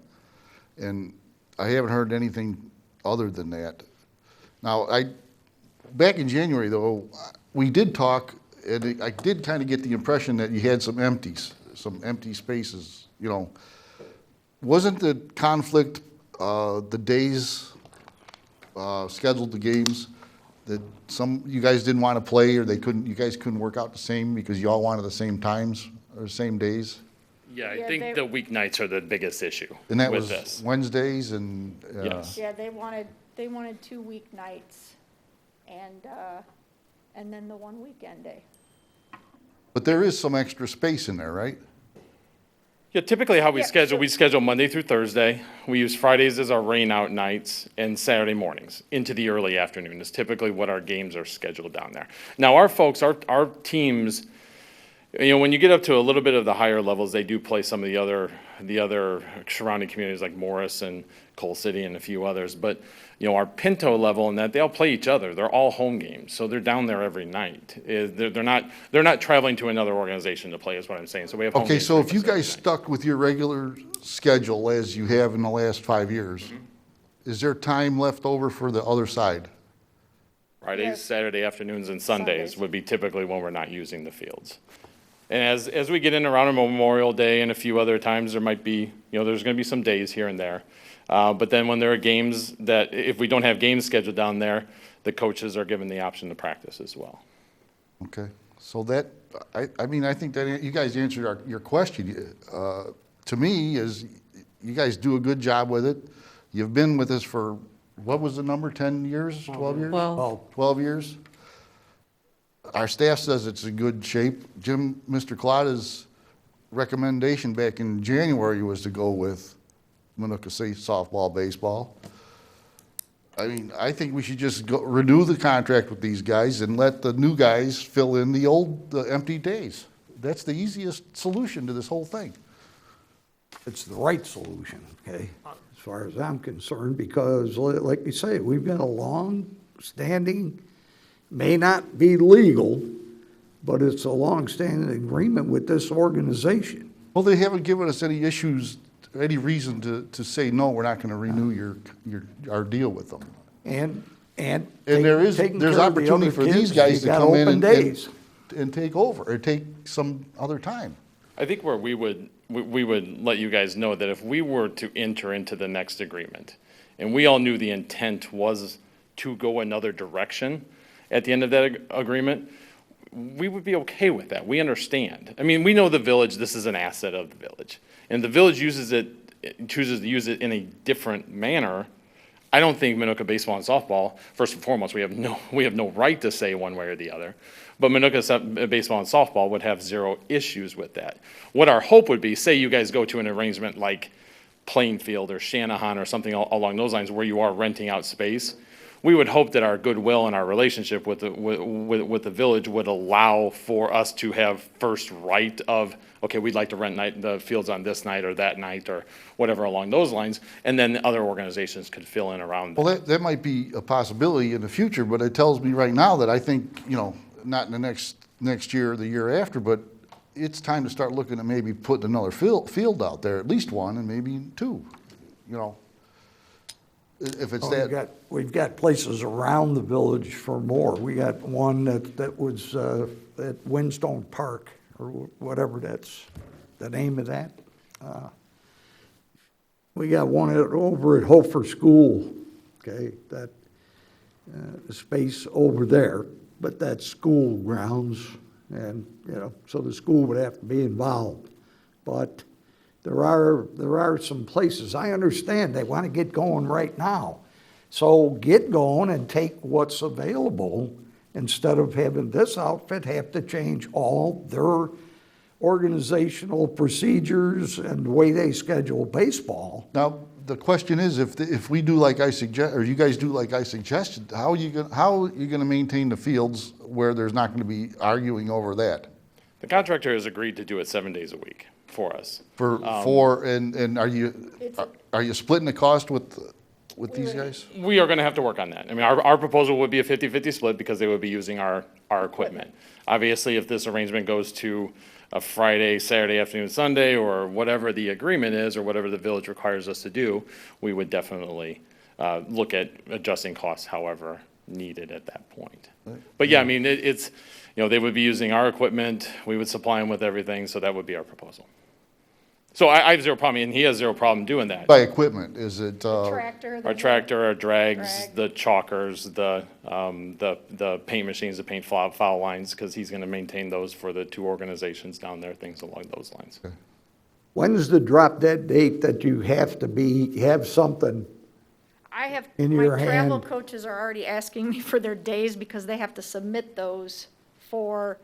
And I haven't heard anything other than that. Now, back in January, though, we did talk, and I did kind of get the impression that you had some empty spaces, you know. Wasn't the conflict the days scheduled the games that you guys didn't want to play, or you guys couldn't work out the same because you all wanted the same times or same days? Yeah, I think the weeknights are the biggest issue And that with was this. Wednesdays and. Yes. Yeah, they wanted 2 weeknights and then the 1 weekend day. But there is some extra space in there, right? Yeah, typically how we schedule Monday through Thursday. We use Fridays as our rain out nights, and Saturday mornings into the early afternoon is typically what our games are scheduled down there. Now, our folks, our teams, when you get up to a little bit of the higher levels, they do play some of the other surrounding communities like Morris and Coal City and a few others. But our Pinto level and that, they all play each other. They're all home games, so they're down there every night. They're not traveling to another organization to play, is what I'm saying. So we have home Okay, games so if pretty you much every guys night. stuck with your regular schedule as you have in the last 5 years, is there time left over for the other side? Fridays, Saturday afternoons, and Sundays would be typically when we're not using the fields. And as we get in around a Memorial Day and a few other times, there might be, there's going to be some days here and there. But then when there are games that, if we don't have games scheduled down there, the coaches are given the option to practice as well. Okay, so that, I think that you guys answered your question. To me, is you guys do a good job with it. You've been with us for, what was the number, 10 years, 12 years? 12 years. Our staff says it's in good shape. Mr. Collada's recommendation back in January was to go with Minooka State softball, baseball. I mean, I think we should just renew the contract with these guys and let the new guys fill in the empty days. That's the easiest solution to this whole thing. It's the right solution, okay, as far as I'm concerned, because like you say, we've got a long-standing, may not be legal, but it's a long-standing agreement with this organization. Well, they haven't given us any issues, any reason to say, no, we're not going to renew our deal with them. And there's opportunity for these guys to come in and take over, or take some other time. I think where we would let you guys know that if we were to enter into the next agreement, and we all knew the intent was to go another direction at the end of that agreement, we would be okay with that. We understand. I mean, we know the village, this is an asset of the village. And the village chooses to use it in a different manner. I don't think Minooka baseball and softball, first and foremost, we have no right to say one way or the other. But Minooka baseball and softball would have zero issues with that. What our hope would be, say you guys go to an arrangement like Plainfield or Shanahan or something along those lines where you are renting out space, we would hope that our goodwill and our relationship with the village would allow for us to have first right of, okay, we'd like to rent the fields on this night or that night or whatever along those lines, and then other organizations could fill in around. Well, that might be a possibility in the future, but it tells me right now that I think, not in the next year or the year after, but it's time to start looking at maybe putting another field out there, at least one and maybe two, you know. If it's that. We've got places around the village for more. We got one that was at Windstone Park, or whatever that's the name of that. We got one over at Hofer School, okay, that space over there, but that's school grounds, and, you know, so the school would have to be involved. But there are some places, I understand they want to get going right now. So get going and take what's available instead of having this outfit have to change all their organizational procedures and the way they schedule baseball. Now, the question is, if we do like I suggest, or you guys do like I suggested, how are you gonna maintain the fields where there's not gonna be arguing over that? The contractor has agreed to do it 7 days a week for us. And are you splitting the cost with these guys? We are going to have to work on that. I mean, our proposal would be a 50-50 split because they would be using our equipment. Obviously, if this arrangement goes to a Friday, Saturday afternoon, Sunday, or whatever the agreement is, or whatever the village requires us to do, we would definitely look at adjusting costs however needed at that point. But yeah, I mean, it's, you know, they would be using our equipment, we would supply them with everything, so that would be our proposal. So I have zero problem, and he has zero problem doing that. By equipment, is it? Tractor. Our tractor, our drags, the chalkers, the paint machines, the paint foul lines, because he's going to maintain those for the two organizations down there, things along those lines. Okay. When's the drop dead date that you have to have something I have, in my your travel hand? coaches are already asking me for their days because they have to submit those for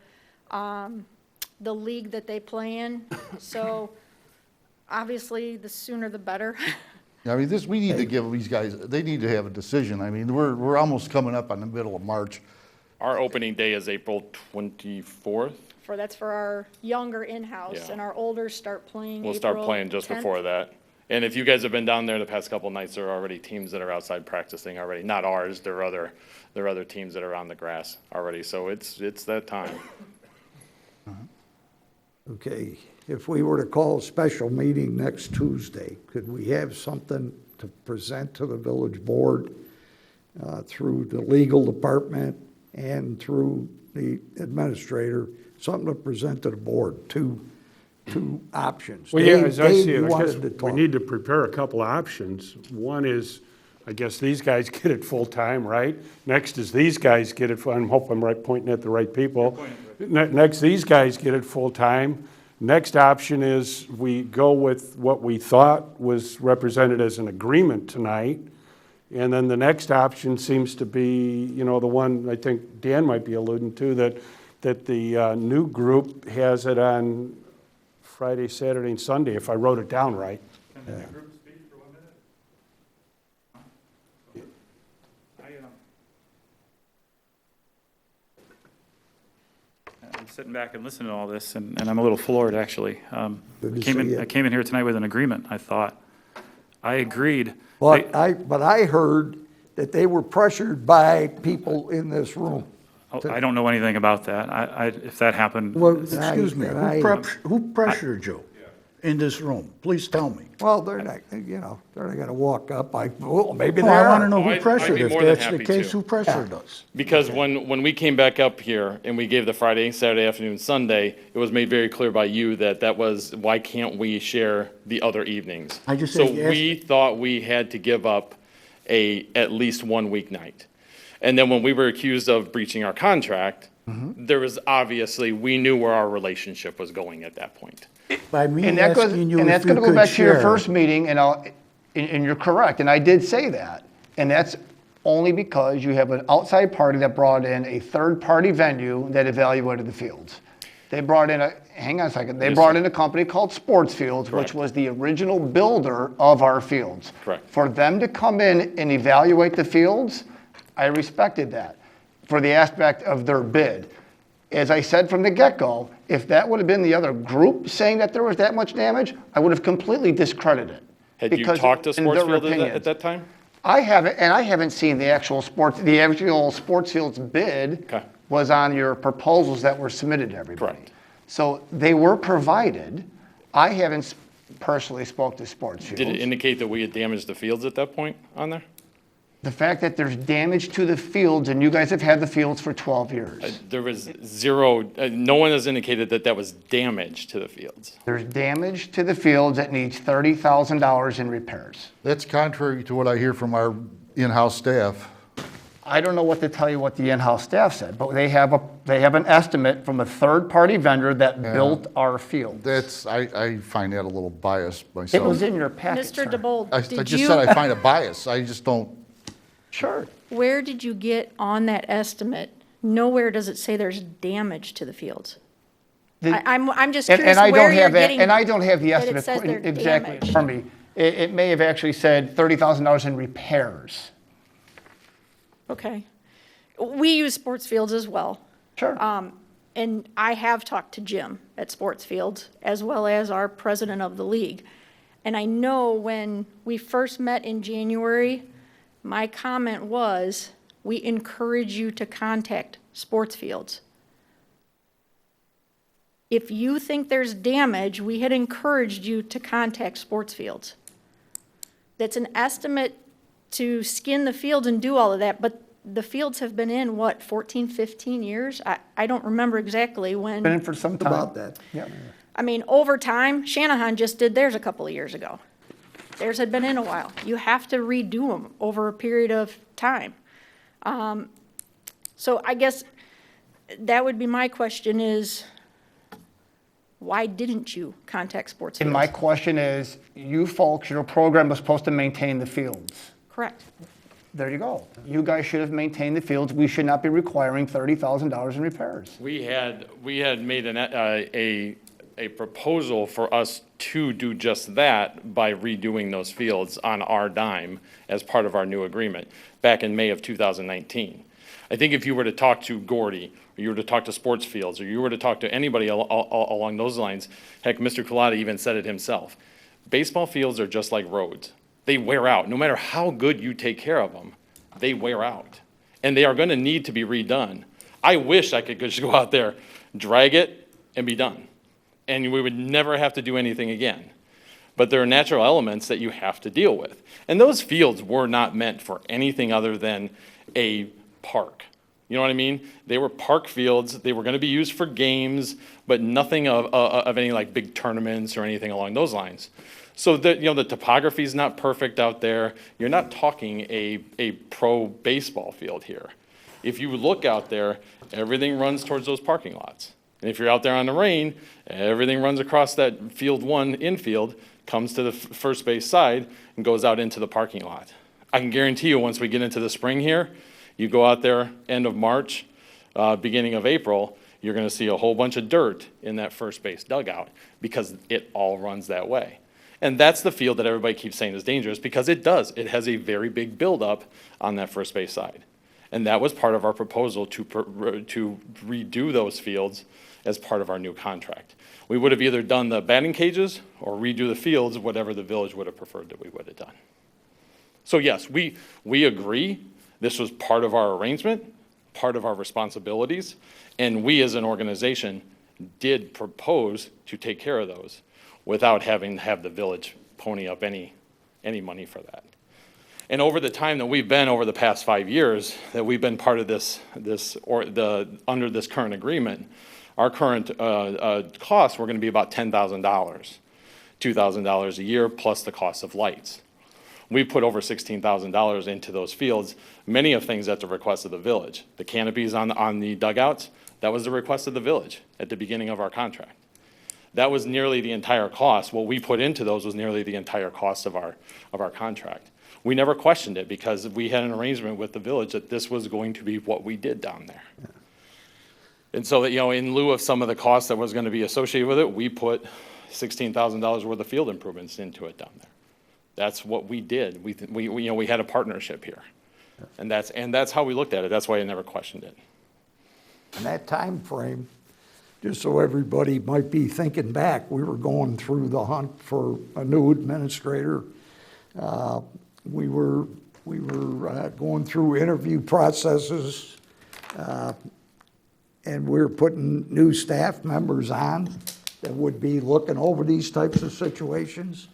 the league that they play in. So obviously, the sooner the better. I mean, we need to give these guys, they need to have a decision. I mean, we're almost coming up on the middle of March. Our opening day is April 24th. That's for our younger in-house, Yeah. and our older start playing We'll start April playing just 10th. before that. And if you guys have been down there the past couple of nights, there are already teams that are outside practicing already. Not ours, there are other teams that are on the grass already. So it's that time. Okay, if we were to call a special meeting next Tuesday, could we have something to present to the village board through the legal department and through the administrator, something to present to the board, two options? Well, yeah, Dave, as I see you it, I wanted guess to we talk. need to prepare a couple of options. One is, I guess these guys get it full-time, right? Next is these guys get it, I hope I'm right, pointing at the right people. Next, these guys get it full-time. Next option is we go with what we thought was represented as an agreement tonight. And then the next option seems to be, you know, the one I think Dan might be alluding to, that the new group has it on Friday, Saturday, and Sunday, if I wrote it down right. Can the new group speak for 1 minute? I'm sitting back and listening to all this, and I'm a little floored, actually. I Good to came see you. in here tonight with an agreement, I thought. I agreed. But I heard that they were pressured by people in this room. I don't know anything about that. If that happened. Well, Excuse me, who pressured you in this room? Please tell me. Well, they're not, you know, they're not gonna walk up, well, maybe they Well, I are. want to know I'd who pressured. be If more than that's the happy case, to. who pressured us? Because when we came back up here and we gave the Friday, Saturday afternoon, Sunday, it was made very clear by you that was, why can't we share the other evenings? I just So said yes. we thought we had to give up at least 1 weeknight. And then when we were accused of breaching our contract, there was obviously, we knew where our relationship was going at that point. By me And that goes, asking you and if that's you gonna go could back to your share. first meeting, and you're correct, and I did say that. And that's only because you have an outside party that brought in a third-party venue that evaluated the fields. They brought in hang on a second, they brought in a company called Sports Fields, which was the original builder of our fields. Correct. For them to come in and evaluate the fields, I respected that for the aspect of their bid. As I said from the get-go, if that would have been the other group saying that there was that much damage, I would have completely discredited it. Had you Because talked to in their Sportsfield at opinions. that time? I haven't, and I haven't seen the actual sports fields bid. Okay. was on your proposals that were submitted to everybody. Correct. So they were provided. I haven't personally spoke to Sports Fields. Did it indicate that we had damaged the fields at that point on there? The fact that there's damage to the fields, and you guys have had the fields for 12 years. There was zero, no one has indicated that that was damage to the fields. There's damage to the fields that needs $30,000 in repairs. That's contrary to what I hear from our in-house staff. I don't know what to tell you what the in-house staff said, but they have an estimate from a third-party vendor that built our field. I find that a little biased myself. It was in your packet, Mr. sir. DeBold, I did just you, said I find it biased. I just don't. Sure. where did you get on that estimate? Nowhere does it say there's damage to the fields. I'm just curious where you're getting. And I don't have the that it estimate says they're exactly damaged. for me. It may have actually said $30,000 in repairs. Okay. We use sports fields as well. Sure. And I have talked to Jim at Sports Fields, as well as our president of the league. And I know when we first met in January, my comment was, we encourage you to contact Sports Fields. If you think there's damage, we had encouraged you to contact Sports Fields. That's an estimate to skin the fields and do all of that, but the fields have been in, 14, 15 years? I don't remember exactly when. Been in for some time. About that. Yeah. I mean, over time, Shanahan just did theirs a couple of years ago. Theirs had been in a while. You have to redo them over a period of time. So I guess that would be my question is, why didn't you contact Sports Fields? And my question is, you folks, your program was supposed to maintain the fields. Correct. There you go. You guys should have maintained the fields. We should not be requiring $30,000 in repairs. We had made a proposal for us to do just that by redoing those fields on our dime as part of our new agreement back in May of 2019. I think if you were to talk to Gordy, or you were to talk to Sports Fields, or you were to talk to anybody along those lines, heck, Mr. Cullotta even said it himself. Baseball fields are just like roads. They wear out. No matter how good you take care of them, they wear out. And they are going to need to be redone. I wish I could just go out there, drag it, and be done. And we would never have to do anything again. But there are natural elements that you have to deal with. And those fields were not meant for anything other than a park. You know what I mean? They were park fields. They were going to be used for games, but nothing of any like big tournaments or anything along those lines. So the topography is not perfect out there. You're not talking a pro baseball field here. If you look out there, everything runs towards those parking lots. And if you're out there on the rain, everything runs across that field one infield, comes to the first base side, and goes out into the parking lot. I can guarantee you once we get into the spring here, you go out there end of March, beginning of April, you're going to see a whole bunch of dirt in that first base dugout because it all runs that way. And that's the field that everybody keeps saying is dangerous because it does. It has a very big buildup on that first base side. And that was part of our proposal to redo those fields as part of our new contract. We would have either done the batting cages or redo the fields, whatever the village would have preferred that we would have done. So yes, we agree. This was part of our arrangement, part of our responsibilities, and we as an organization did propose to take care of those without having to have the village pony up any money for that. And over the time that we've been, over the past 5 years, that we've been part of under this current agreement, our current costs were going to be about $10,000, $2,000 a year plus the cost of lights. We put over $16,000 into those fields, many of things at the request of the village. The canopies on the dugouts, that was the request of the village at the beginning of our contract. That was nearly the entire cost. What we put into those was nearly the entire cost of our contract. We never questioned it because we had an arrangement with the village that this was going to be what we did down there. Yeah. And so that, in lieu of some of the costs that was going to be associated with it, we put $16,000 worth of field improvements into it down there. That's what we did. We had a partnership here. And that's how we looked at it. That's why I never questioned it. In that time frame, just so everybody might be thinking back, we were going through the hunt for a new administrator. We were going through interview processes. and we're putting new staff members on that would be looking over these types of situations.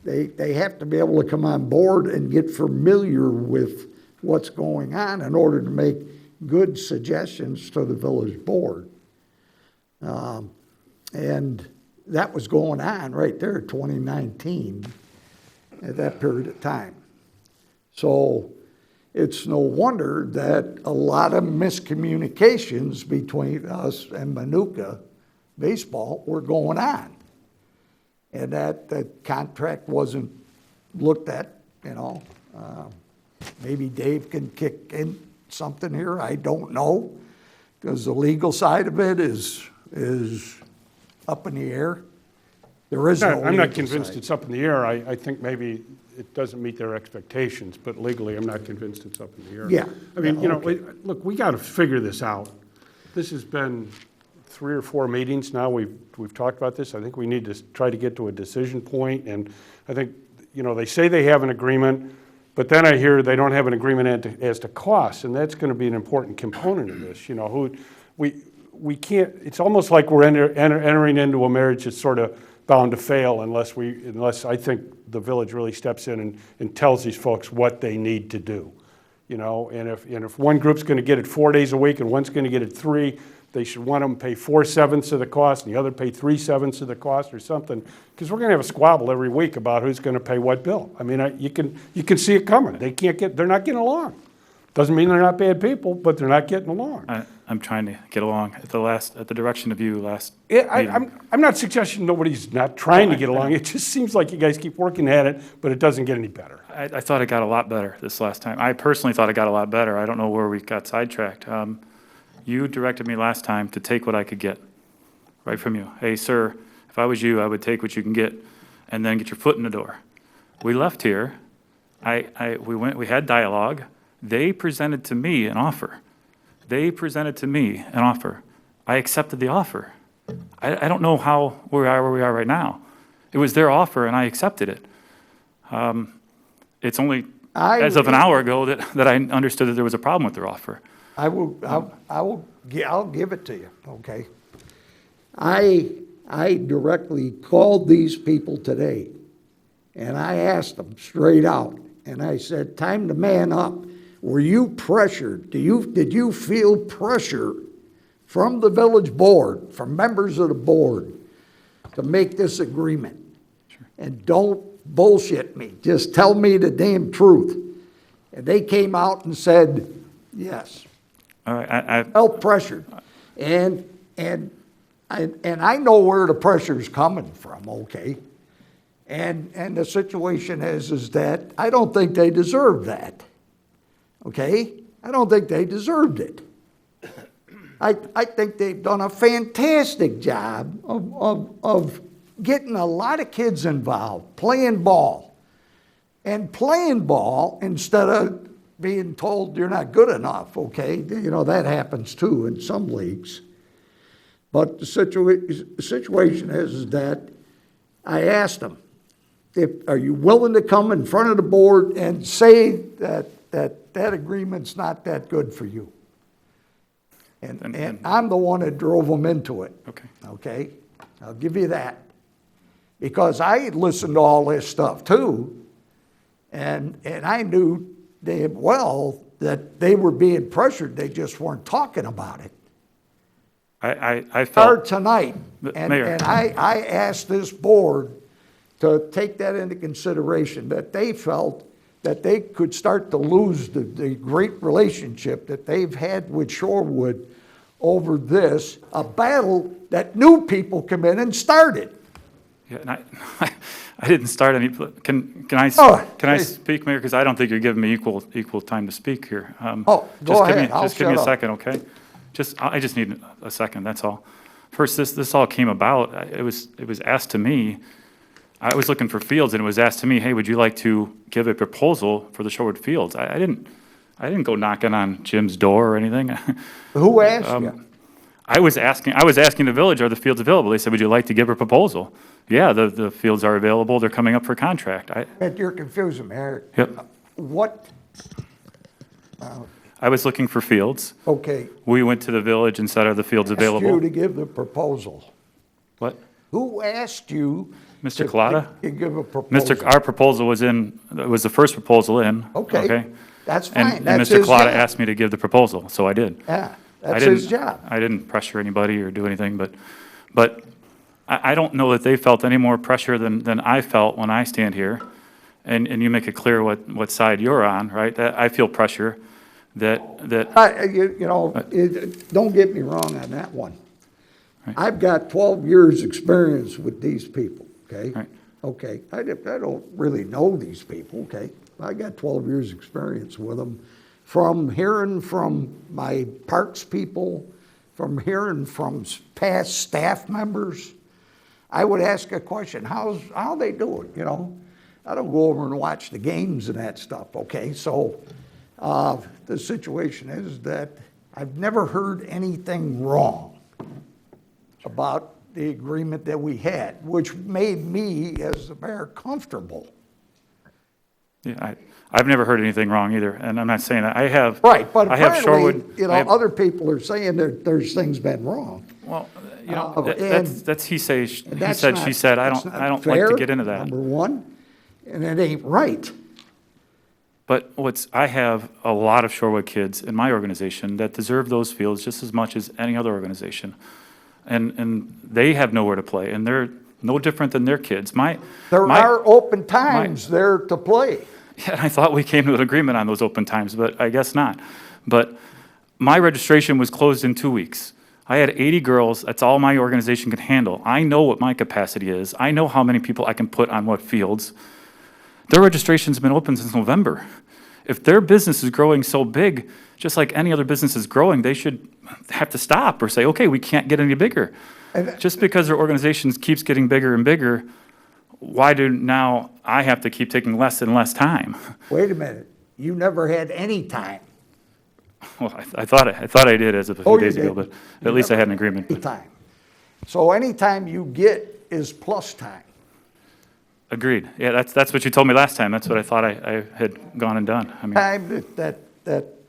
They have to be able to come on board and get familiar with what's going on in order to make good suggestions to the village board. And that was going on right there, 2019, at that period of time. So it's no wonder that a lot of miscommunications between us and Manuka baseball were going on. And that the contract wasn't looked at, you know. Maybe Dave can kick in something here, I don't know, because the legal side of it is up in the air. There is no legal side. I'm not convinced it's up in the air. I think maybe it doesn't meet their expectations, but legally, I'm not convinced it's up in the air. Yeah. I mean, Yeah, okay. look, we got to figure this out. This has been 3 or 4 meetings now. We've talked about this. I think we need to try to get to a decision point, and I think, you know, they say they have an agreement, but then I hear they don't have an agreement as to costs, and that's going to be an important component of this. You know, we can't. It's almost like we're entering into a marriage that's sort of bound to fail unless I think the village really steps in and tells these folks what they need to do. You know, and if one group's going to get it 4 days a week and one's going to get it 3, they should want them to pay 4/7 of the cost and the other pay 3/7 of the cost or something, because we're going to have a squabble every week about who's going to pay what bill. I mean, you can see it coming. They're not getting along. Doesn't mean they're not bad people, but they're not getting along. I'm trying to get along at the direction of you last. I'm not suggesting nobody's not trying to get along. It just seems like you guys keep working at it, but it doesn't get any better. I thought it got a lot better this last time. I personally thought it got a lot better. I don't know where we got sidetracked. You directed me last time to take what I could get, right from you. Hey, sir, if I was you, I would take what you can get and then get your foot in the door. We left here. We had dialogue. They presented to me an offer. I accepted the offer. I don't know how we are where we are right now. It was their offer, and I accepted it. It's only as of an hour ago that I understood that there was a problem with their offer. I'll give it to you, okay? I directly called these people today, and I asked them straight out, and I said, time to man up. Were you pressured? Did you feel pressure from the village board, from members of the board, to make this agreement? Sure. And don't bullshit me. Just tell me the damn truth. And they came out and said, yes. All right, I felt pressured. And I know where the pressure's coming from, okay? And the situation is that I don't think they deserve that. Okay? I don't think they deserved it. I think they've done a fantastic job of getting a lot of kids involved, playing ball. And playing ball instead of being told you're not good enough, okay? You know, that happens too in some leagues. But the situation is that I asked them, are you willing to come in front of the board and say that agreement's not that good for you? And I'm the one that drove them into it. Okay? I'll give you that. Because I listened to all this stuff too, and I knew damn well that they were being pressured, they just weren't talking about it. I felt tonight, and I asked this board to take that into consideration, that they felt that they could start to lose the great relationship that they've had with Shorewood over this, a battle that new people come in and started. Yeah, and I didn't start any. Can I speak, Mayor? Because I don't think you're giving me equal time to speak here. Go ahead. Just give me a second, okay? I just need a second. That's all. First, this all came about. It was asked to me. I was looking for fields, and it was asked to me, hey, would you like to give a proposal for the Shorewood fields? I didn't go knocking on Jim's door or anything. Who asked you? I was asking the village, are the fields available? They said, would you like to give a proposal? Yeah, the fields are available. They're coming up for contract. You're confusing me, Eric. Yep. What? I was looking for fields. Okay. We went to the village and said, are the fields Asked you available? to give the proposal. What? Who asked you? Mr. to- Collada? to give a proposal? Our proposal was the first proposal in. Okay. That's And- fine. That's And Mr. his Collada job. asked me to give the proposal, so I did. Yeah, I that's didn't- his job. I didn't pressure anybody or do anything, but I don't know that they felt any more pressure than I felt when I stand here. And you make it clear what side you're on, right? That I feel pressure that. Don't get me wrong on that one. I've got 12 years' experience with these people, okay? Right. Okay, I don't really know these people, okay? I got 12 years' experience with them, from hearing from my parks people, from hearing from past staff members. I would ask a question, how they doing, you know? I don't go over and watch the games and that stuff, okay? So the situation is that I've never heard anything wrong about the agreement that we had, which made me, as the mayor, comfortable. Yeah, I've never heard anything wrong either, and I'm not saying that. I have. Right, but I have apparently, Shorewood. other people are saying that there's things been wrong. Well, and that's he said, she that's said, not- I that's don't not like fair, to get into that. Number one, and it ain't right. But I have a lot of Shorewood kids in my organization that deserve those fields just as much as any other organization. And they have nowhere to play, and they're no different than their kids. There are open times there to play. Yeah, I thought we came to an agreement on those open times, but I guess not. But my registration was closed in 2 weeks. I had 80 girls. That's all my organization could handle. I know what my capacity is. I know how many people I can put on what fields. Their registration's been open since November. If their business is growing so big, just like any other business is growing, they should have to stop or say, okay, we can't get any bigger. Just because their organization keeps getting bigger and bigger, why do now I have to keep taking less and less time? Wait a minute, you never had any time. Well, I thought I did as of a few Oh, you days ago, did. but at least I had an agreement. Any time. So any time you get is plus time. Agreed. Yeah, that's what you told me last time. That's what I thought I had gone and done. I mean, Time that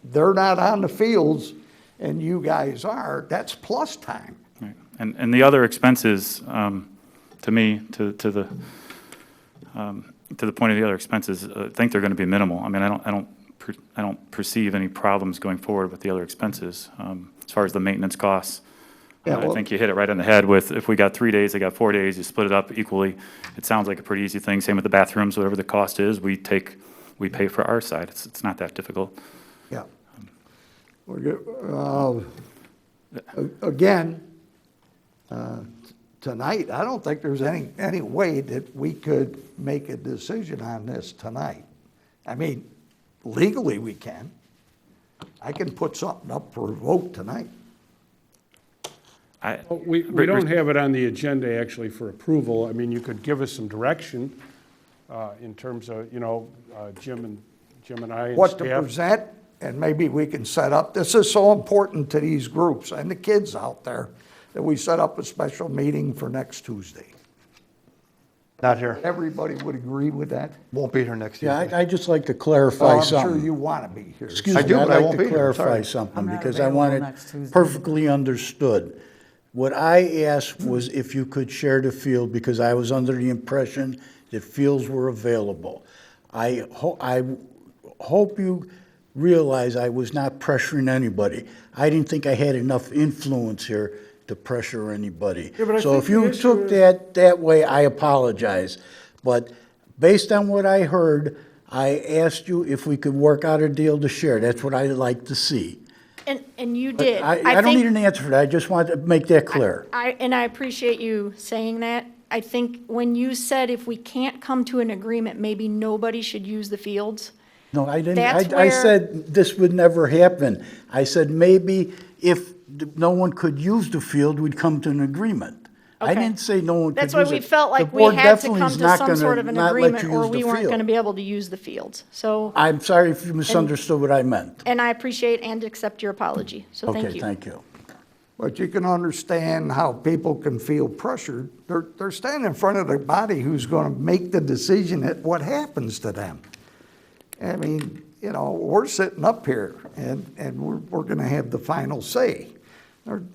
they're not on the fields and you guys are, that's plus time. right. And the other expenses, to me, to the point of the other expenses, I think they're going to be minimal. I mean, I don't perceive any problems going forward with the other expenses. As far as the maintenance costs, Yeah, I think you hit it right on the head with, if we got 3 days, they got 4 days, you split it up equally. It sounds like a pretty easy thing. Same with the bathrooms, whatever the cost is, we pay for our side. It's not that difficult. Yeah. We're good. Again, tonight, I don't think there's any way that we could make a decision on this tonight. I mean, legally we can. I can put something up for a vote tonight. We don't have it on the agenda actually for approval. I mean, you could give us some direction in terms of, Jim and I and What to staff. present, and maybe we can set up, this is so important to these groups and the kids out there, that we set up a special meeting for next Tuesday. Not here. Everybody would agree with that? Won't be here next Yeah, Tuesday. I'd just like to Well, clarify I'm something. sure you want to be here. Excuse I me, do, but I I'd won't like be to here. I'm clarify sorry. something, I'm not because I available want it next Tuesday. perfectly understood. What I asked was if you could share the field, because I was under the impression that fields were available. I hope you realize I was not pressuring anybody. I didn't think I had enough influence here to pressure anybody. Yeah, but I So think if you the issue took is- that way, I apologize. But based on what I heard, I asked you if we could work out a deal to share. That's what I'd like to see. And you But did. I don't think- need an answer for that. I just want to make that clear. And I appreciate you saying that. I think when you said if we can't come to an agreement, maybe nobody should use the fields. No, I didn't. That's I where- said this would never happen. I said maybe if no one could use the field, we'd come to an agreement. I Okay. didn't say no one could use That's it. why we felt like The we board had to definitely come is to not some gonna sort of an not let agreement, you or use we the weren't field. going to be able to use the fields. So, I'm sorry if you misunderstood what I meant. and I appreciate and accept your apology. So thank Okay, you. thank you. But you can understand how people can feel pressured. They're standing in front of the body who's going to make the decision at what happens to them. I mean, you know, we're sitting up here and we're going to have the final say.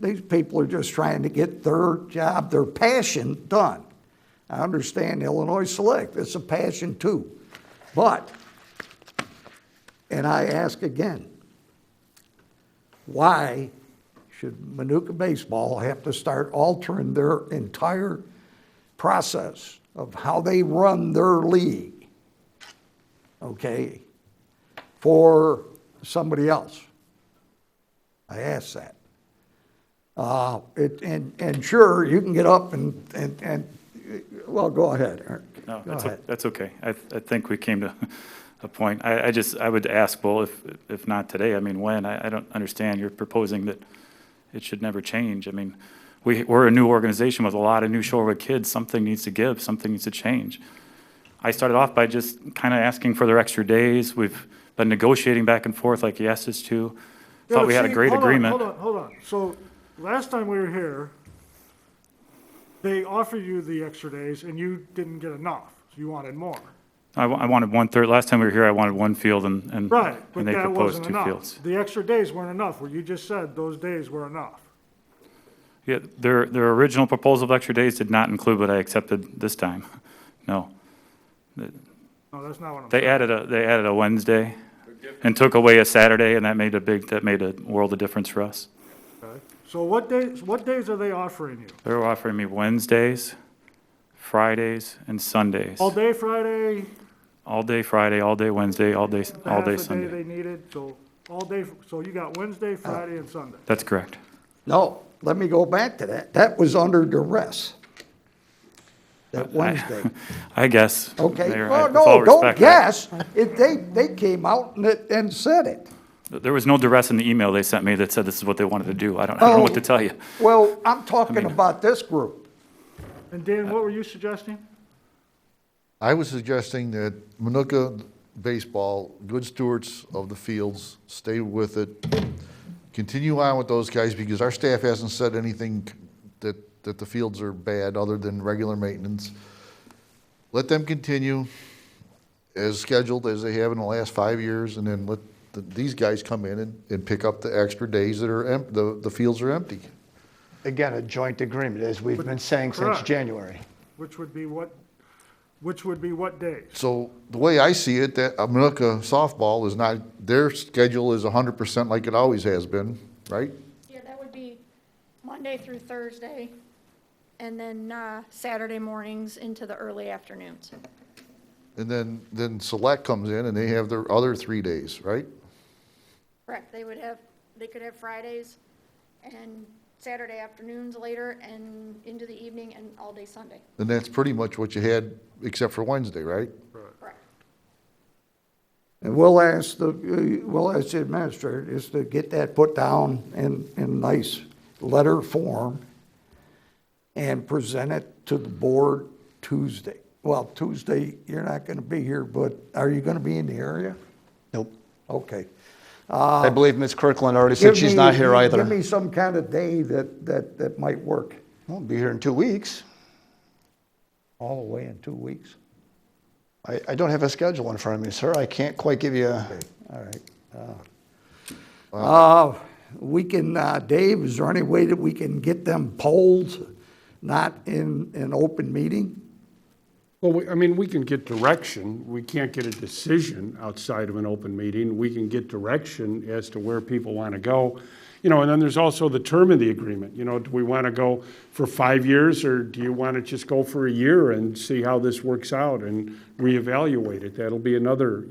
These people are just trying to get their job, their passion done. I understand Illinois Select, it's a passion too. But, and I ask again, why should Manuka Baseball have to start altering their entire process of how they run their league, okay, for somebody else? I ask that. And sure, you can get up and well, go ahead, Eric. No, Go ahead. that's okay. I think we came to a point. I would ask, well, if not today, I mean, when? I don't understand. You're proposing that it should never change. I mean, we're a new organization with a lot of new Shorewood kids. Something needs to give. Something needs to change. I started off by just kind of asking for their extra days. We've been negotiating back and forth like he asked us to. Yeah, Thought but we had a see, great agreement. Hold on. So last time we were here, they offered you the extra days and you didn't get enough. So you wanted more. I wanted 1/3. Last time we were here, I wanted one field and Right, but and they that proposed wasn't 2 enough. fields. The extra days weren't enough. What you just said, those days were enough. Yeah, their original proposal of extra days did not include what I accepted this time. No. No, that's not what I'm They saying. added a Wednesday and took away a Saturday, and that made a world of difference for us. Okay. So what days are they offering you? They were offering me Wednesdays, Fridays, and Sundays. All day Friday? All day Friday, all day Wednesday, all day Half a Sunday. day they needed, so all day, so you got Wednesday, Friday, and Sunday. That's correct. No, let me go back to that. That was under duress. That Wednesday. I guess. Okay, Mayor, well, with all no, don't respect, guess. They came out and said it. There was no duress in the email they sent me that said this is what they wanted to do. I don't know what to tell you. Well, I'm talking about this group. And Dan, what were you suggesting? I was suggesting that Manuka Baseball, good stewards of the fields, stay with it, continue on with those guys, because our staff hasn't said anything that the fields are bad other than regular maintenance. Let them continue as scheduled as they have in the last 5 years, and then let these guys come in and pick up the extra days that are the fields are empty. Again, a joint agreement, as we've been saying since Correct. January. Which would be what days? So the way I see it, that Manuka softball is not, their schedule is 100% like it always has been, right? Yeah, that would be Monday through Thursday, and then Saturday mornings into the early afternoons. And then Select comes in and they have their other 3 days, right? Correct. They could have Fridays and Saturday afternoons later and into the evening and all day Sunday. And that's pretty much what you had, except for Wednesday, right? Correct. And we'll ask the administrator is to get that put down in nice letter form and present it to the board Tuesday. Well, Tuesday, you're not going to be here, but are you going to be in the area? Nope. Okay. I believe Ms. Kirkland already said she's not here either. Give me some kind of day that might work. Won't be here in 2 weeks. All the way in 2 weeks? I don't have a schedule in front of me, sir. I can't quite give you a... Okay, all right. We can, Dave, is there any way that we can get them polled, not in an open meeting? Well, we can get direction. We can't get a decision outside of an open meeting. We can get direction as to where people want to go. And then there's also the term of the agreement. Do we want to go for 5 years, or do you want to just go for a year and see how this works out and reevaluate it? That'll be another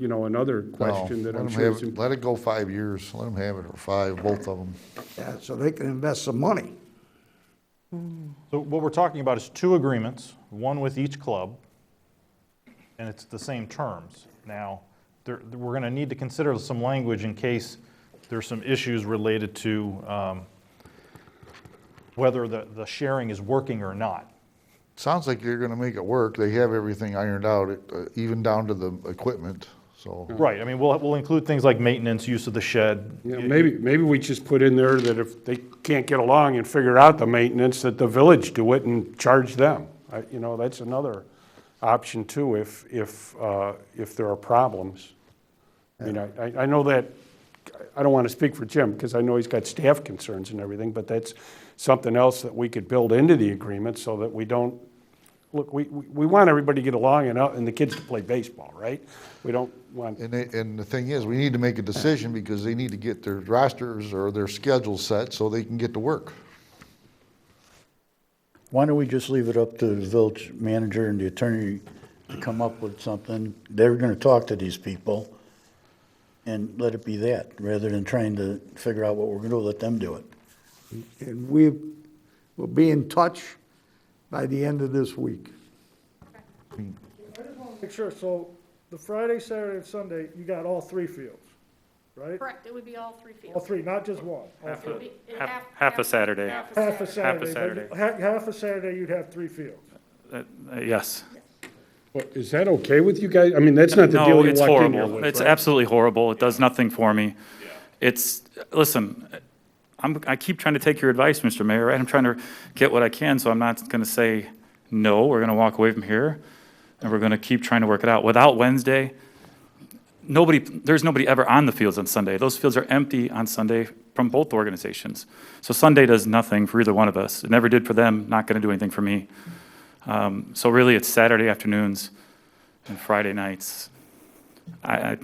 question that I'm sure is important. Let it go 5 years. Let them have it for 5, both of them. Yeah, so they can invest some money. So what we're talking about is 2 agreements, one with each club, and it's the same terms. Now, we're going to need to consider some language in case there's some issues related to whether the sharing is working or not. Sounds like you're going to make it work. They have everything ironed out, even down to the equipment, so. Right, we'll include things like maintenance, use of the shed. Maybe we just put in there that if they can't get along and figure out the maintenance, that the village do it and charge them. That's another option too, if there are problems. I mean, I know that, I don't want to speak for Jim, because I know he's got staff concerns and everything, but that's something else that we could build into the agreement so that we don't, look, we want everybody to get along and the kids to play baseball, right? We don't want. And the thing is, we need to make a decision because they need to get their rosters or their schedule set so they can get to work. Why don't we just leave it up to the village manager and the attorney to come up with something? They're gonna talk to these people and let it be that, rather than trying to figure out what we're gonna do, let them do it. And we will be in touch by the end of this week. I just want to make sure, so the Friday, Saturday, and Sunday, you got all 3 fields, right? Correct, it would be all 3 fields. All 3, not just one. All Half three. half a Saturday. Half a Saturday. Half a Saturday. Half a Saturday, you'd have 3 fields. Yes. Well, is that okay with you guys? I mean, that's not the deal you it's walked in here horrible. with, It's right? absolutely horrible. It does nothing for me. Listen, I keep trying to take your advice, Mr. Mayor, right? I'm trying to get what I can, so I'm not going to say no. We're going to walk away from here, and we're going to keep trying to work it out. Without Wednesday, there's nobody ever on the fields on Sunday. Those fields are empty on Sunday from both organizations. So Sunday does nothing for either one of us. It never did for them, not going to do anything for me. So really, it's Saturday afternoons and Friday nights. I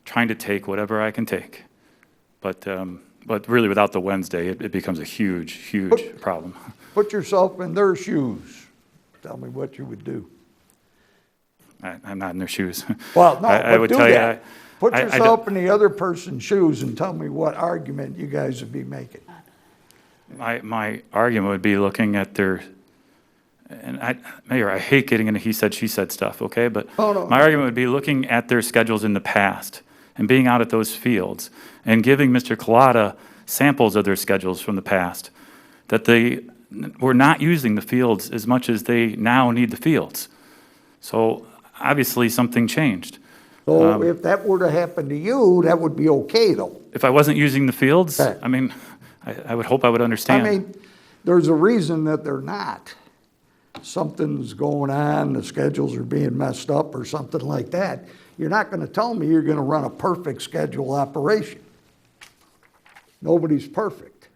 trying to take whatever I can take, but really, without the Wednesday, it becomes a huge problem. Put yourself in their shoes. Tell me what you would do. I'm not in their shoes. Well, no, I would do tell that. you. Put I yourself in the other person's shoes and tell me what argument you guys would be making. My argument would be looking at their, and Mayor, I hate getting into he said, she said stuff, okay? But no. My argument would be looking at their schedules in the past and being out at those fields and giving Mr. Collada samples of their schedules from the past, that they were not using the fields as much as they now need the fields. So obviously something changed. So if that were to happen to you, that would be okay though. If I wasn't using the fields, Okay. I mean, I would hope I would understand. I mean, there's a reason that they're not. Something's going on, the schedules are being messed up or something like that. You're not going to tell me you're going to run a perfect schedule operation. Nobody's perfect.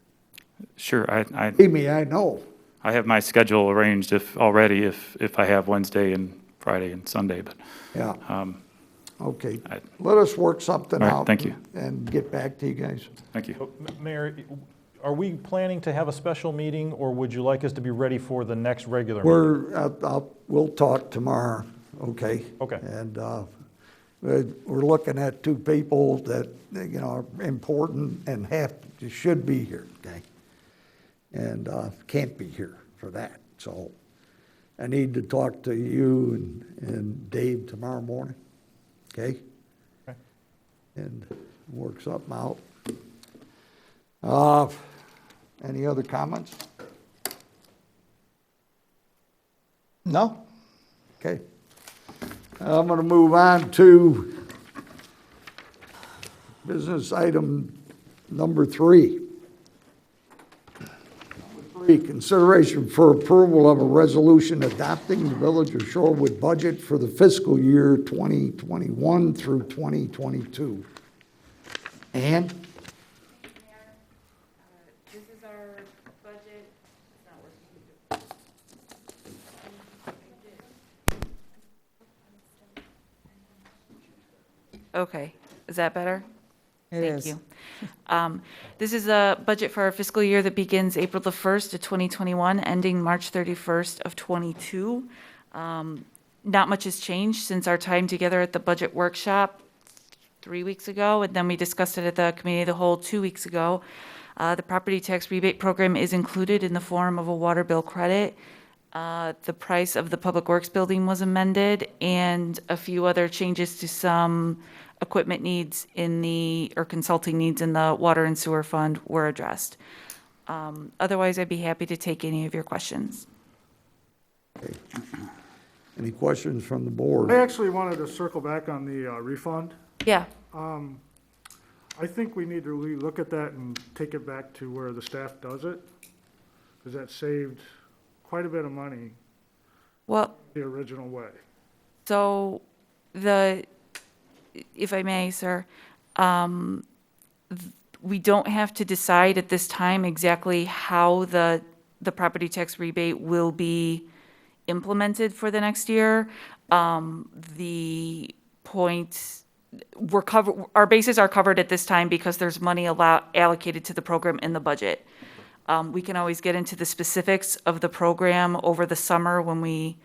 Sure, Believe me, I know. I have my schedule arranged if I have Wednesday and Friday and Sunday, but. Yeah. Okay. Let us work something All right, out. thank you. And get back to you guys. Thank you. Mayor, are we planning to have a special meeting, or would you like us to be ready for the next regular meeting? We'll talk tomorrow, okay? Okay. And we're looking at 2 people that, are important and should be here, okay? And can't be here for that. So I need to talk to you and Dave tomorrow morning, okay? Okay. And work something out. Any other comments? No? Okay. I'm going to move on to business item number 3. Consideration for approval of a resolution adopting the Village of Shorewood budget for the fiscal year 2021 through 2022. And? This is our budget. It's not working. Okay, is that better? Thank you. This is a budget for our fiscal year that begins April the 1st of 2021, ending March 31st of 22. Not much has changed since our time together at the budget workshop 3 weeks ago, and then we discussed it at the committee of the whole 2 weeks ago. The property tax rebate program is included in the form of a water bill credit. The price of the Public Works building was amended, and a few other changes to some equipment needs or consulting needs in the water and sewer fund were addressed. Otherwise, I'd be happy to take any of your questions. Okay. Any questions from the board? I actually wanted to circle back on the refund. Yeah. I think we need to look at that and take it back to where the staff does it, because that saved quite a bit of money. Well, the original way. So the if I may, sir, we don't have to decide at this time exactly how the property tax rebate will be implemented for the next year. The point, our bases are covered at this time because there's money allocated to the program in the budget. We can always get into the specifics of the program over the summer when we,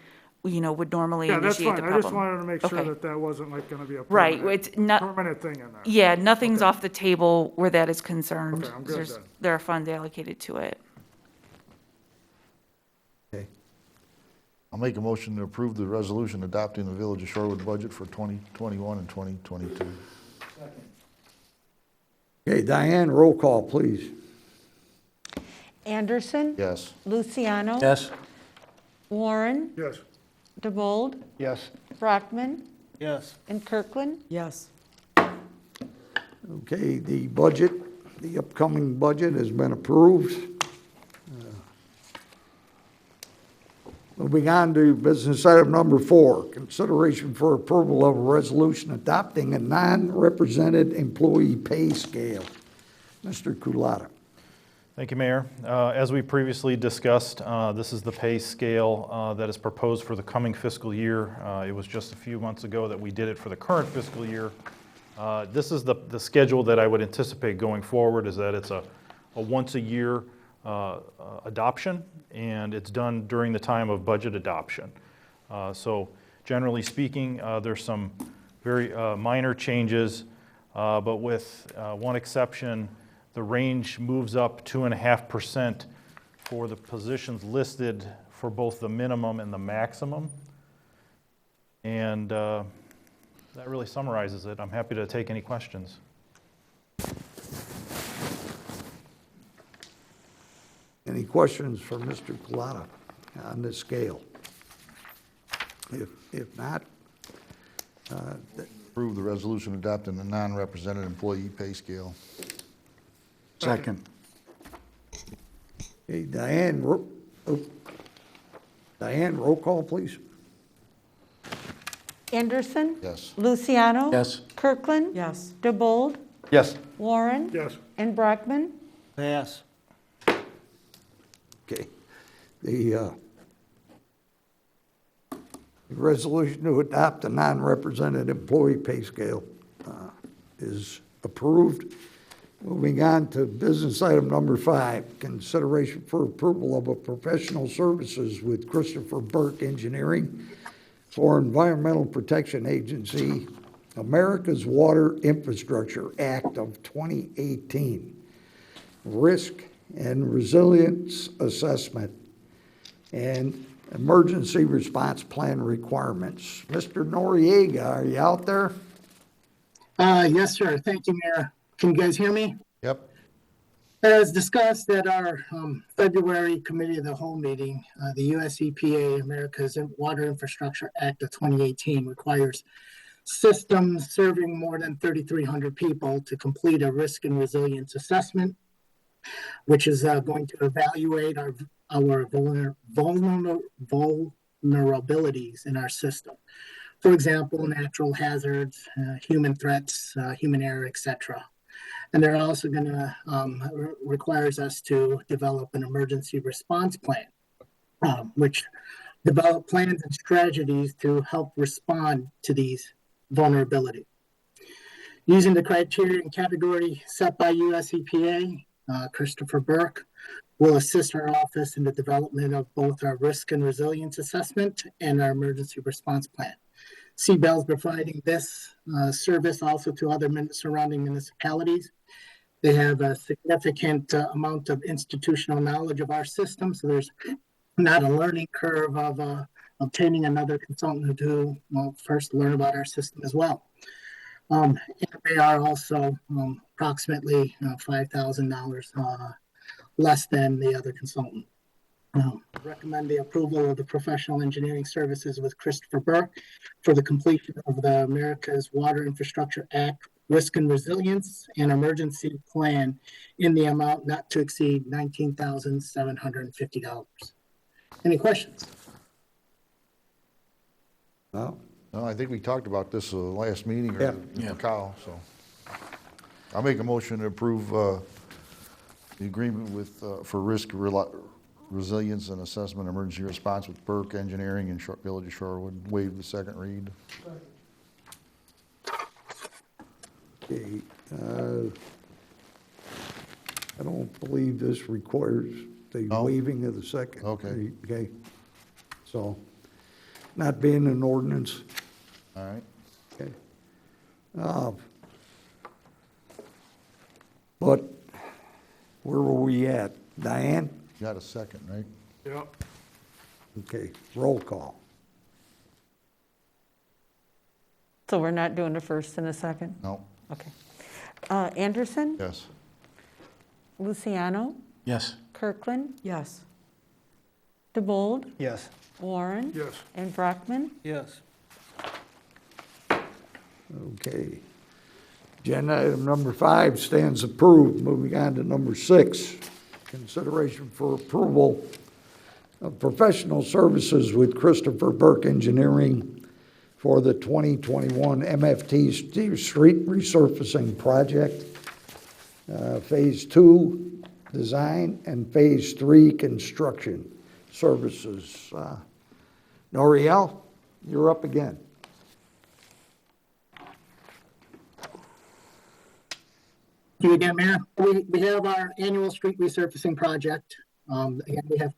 would normally Yeah, that's initiate the fine. problem. I just wanted to make sure Okay. that that wasn't like gonna be a Right, permanent, it's not. permanent thing in there. Yeah, nothing's off the table where that is concerned. Okay, I'm good then. There are funds allocated to it. Okay. I'll make a motion to approve the resolution adopting the Village of Shorewood budget for 2021 and 2022. Okay, Diane, roll call, please. Anderson? Yes. Luciano? Yes. Warren? Yes. DeBold? Yes. Brockman? Yes. And Kirkland? Yes. Okay, the budget, the upcoming budget has been approved. Moving on to business item number 4, consideration for approval of a resolution adopting a non-represented employee pay scale. Mr. Kulata. Thank you, Mayor. As we previously discussed, this is the pay scale that is proposed for the coming fiscal year. It was just a few months ago that we did it for the current fiscal year. This is the schedule that I would anticipate going forward, is that it's a once-a-year adoption, and it's done during the time of budget adoption. So generally speaking, there's some very minor changes, but with one exception. The range moves up 2.5% for the positions listed for both the minimum and the maximum. And that really summarizes it. I'm happy to take any questions. Any questions for Mr. Kulata on this scale? If not, Approve the resolution adopting the non-represented employee pay scale. Second. okay, Diane, roll call, please. Anderson? Yes. Luciano? Yes. Kirkland? Yes. DeBold? Yes. Warren? Yes. And Brockman? Pass. Okay. The resolution to adopt a non-represented employee pay scale is approved. Moving on to business item number 5, consideration for approval of a professional services with Christopher Burke Engineering for Environmental Protection Agency, America's Water Infrastructure Act of 2018, Risk and Resilience Assessment, and Emergency Response Plan Requirements. Mr. Noriega, are you out there? Yes, sir. Thank you, Mayor. Can you guys hear me? Yep. As discussed at our February Committee of the Whole meeting, the US EPA, America's Water Infrastructure Act of 2018, requires systems serving more than 3,300 people to complete a risk and resilience assessment, which is going to evaluate our vulnerabilities in our system. For example, natural hazards, human threats, human error, etc. And they're also going to requires us to develop an emergency response plan, which develop plans and strategies to help respond to these vulnerabilities. Using the criteria and category set by US EPA, Christopher Burke will assist our office in the development of both our risk and resilience assessment and our emergency response plan. CBEL is providing this service also to other surrounding municipalities. They have a significant amount of institutional knowledge of our system, so there's not a learning curve of obtaining another consultant to first learn about our system as well. And they are also approximately $5,000 less than the other consultant. Recommend the approval of the professional engineering services with Christopher Burke for the completion of the America's Water Infrastructure Act Risk and Resilience and Emergency Plan in the amount not to exceed $19,750. Any questions? No. No, I think we talked about this last meeting, or Yeah. Cal, so. I'll make a motion to approve the agreement with, for risk resilience and assessment emergency response with Burke Engineering and Village of Shorewood. Waive the second read. Okay, I don't believe this requires the waiving of the second. Okay. Okay, so, not being an ordinance, All right. okay. But where were we at? Diane? You got a second, right? Yep. Okay, roll call. So we're not doing a first and a second? No. Okay. Anderson? Yes. Luciano? Yes. Kirkland? Yes. DeBold? Yes. Warren? Yes. And Brockman? Yes. Okay. Agenda item number 5 stands approved. Moving on to number 6, consideration for approval of professional services with Christopher Burke Engineering for the 2021 MFT street resurfacing project, Phase 2 design and Phase 3 construction services. Noriel, you're up again. Thank you again, Mayor. We have our annual street resurfacing project. Again, we have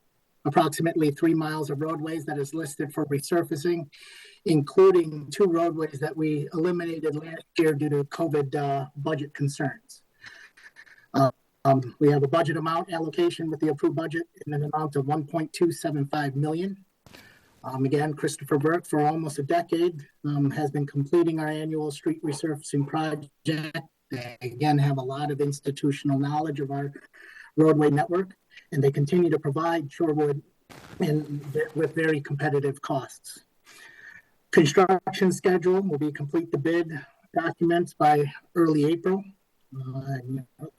approximately 3 miles of roadways that is listed for resurfacing, including 2 roadways that we eliminated last year due to COVID budget concerns. We have a budget amount allocation with the approved budget in an amount of $1.275 million. Again, Christopher Burke, for almost a decade, has been completing our annual street resurfacing project. They, again, have a lot of institutional knowledge of our roadway network, and they continue to provide Shorewood with very competitive costs. Construction schedule will be complete the bid documents by early April.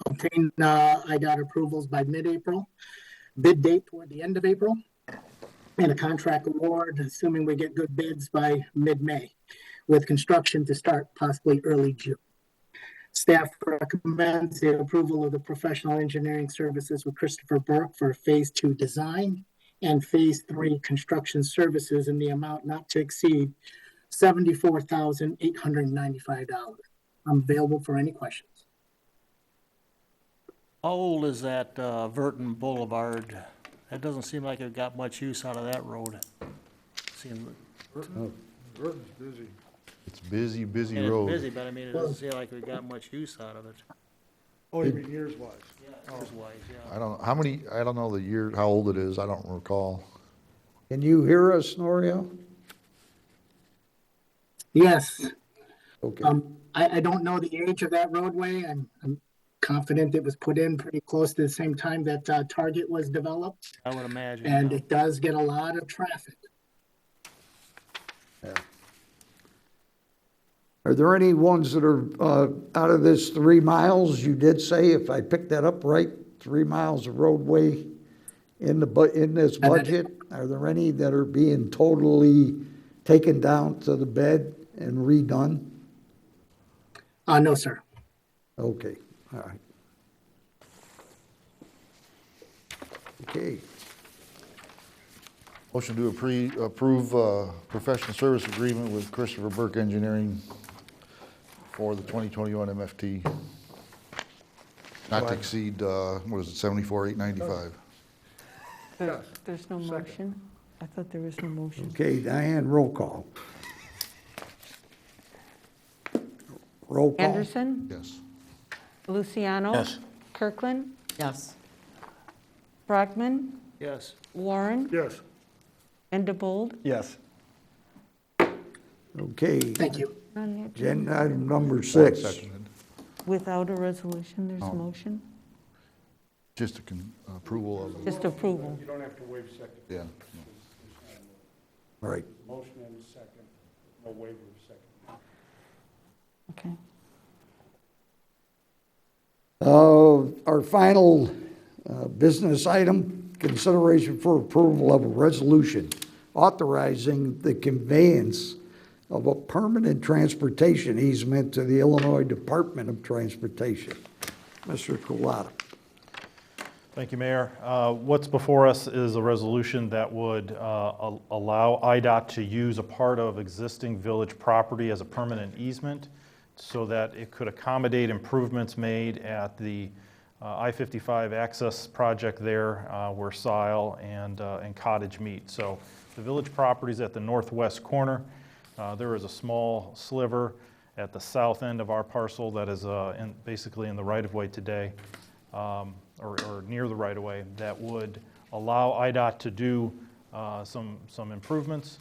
Obtain IDOT approvals by mid-April. Bid date toward the end of April. And a contract award, assuming we get good bids, by mid-May, with construction to start possibly early June. Staff recommends the approval of the professional engineering services with Christopher Burke for Phase 2 design and Phase 3 construction services in the amount not to exceed $74,895. I'm available for any questions. How old is that Verton Boulevard? That doesn't seem like it got much use out of that road. Burton's busy. It's busy, busy It's road. busy, but I mean, it doesn't seem like we got much use out of it. Oh, you mean years-wise? Yeah, years-wise, yeah. I don't know, how many, I don't know the year, how old it is, I don't recall. Can you hear us, Norio? Yes. Okay. I don't know the age of that roadway. I'm confident it was put in pretty close to the same time that Target was developed. I would imagine. And yeah. it does get a lot of traffic. Yeah. Are there any ones that are out of this 3 miles? You did say, if I picked that up right, 3 miles of roadway in this budget. Are there any that are being totally taken down to the bed and redone? No, sir. Okay, all right. Okay. Motion to approve professional service agreement with Christopher Burke Engineering for the 2021 MFT. Not to exceed, what is it, 74,895. There's no motion? I thought there was no motion. Okay, Diane, roll call. Roll call. Anderson? Yes. Luciano? Yes. Kirkland? Yes. Brockman? Yes. Warren? Yes. And DeBold? Yes. Okay. Thank you. Agenda item number 6. Seconded. Without a resolution, there's a motion? Just approval of, Just approval. You don't have to waive second. yeah. All right. Motion and a second, no waiver of second. Okay. Our final business item, consideration for approval of a resolution authorizing the conveyance of a permanent transportation easement to the Illinois Department of Transportation. Mr. Kulata. Thank you, Mayor. What's before us is a resolution that would allow IDOT to use a part of existing village property as a permanent easement so that it could accommodate improvements made at the I-55 access project there where Sile and Cottage meet. So the village property is at the northwest corner. There is a small sliver at the south end of our parcel that is basically in the right-of-way today. Or near the right-of-way, that would allow IDOT to do some improvements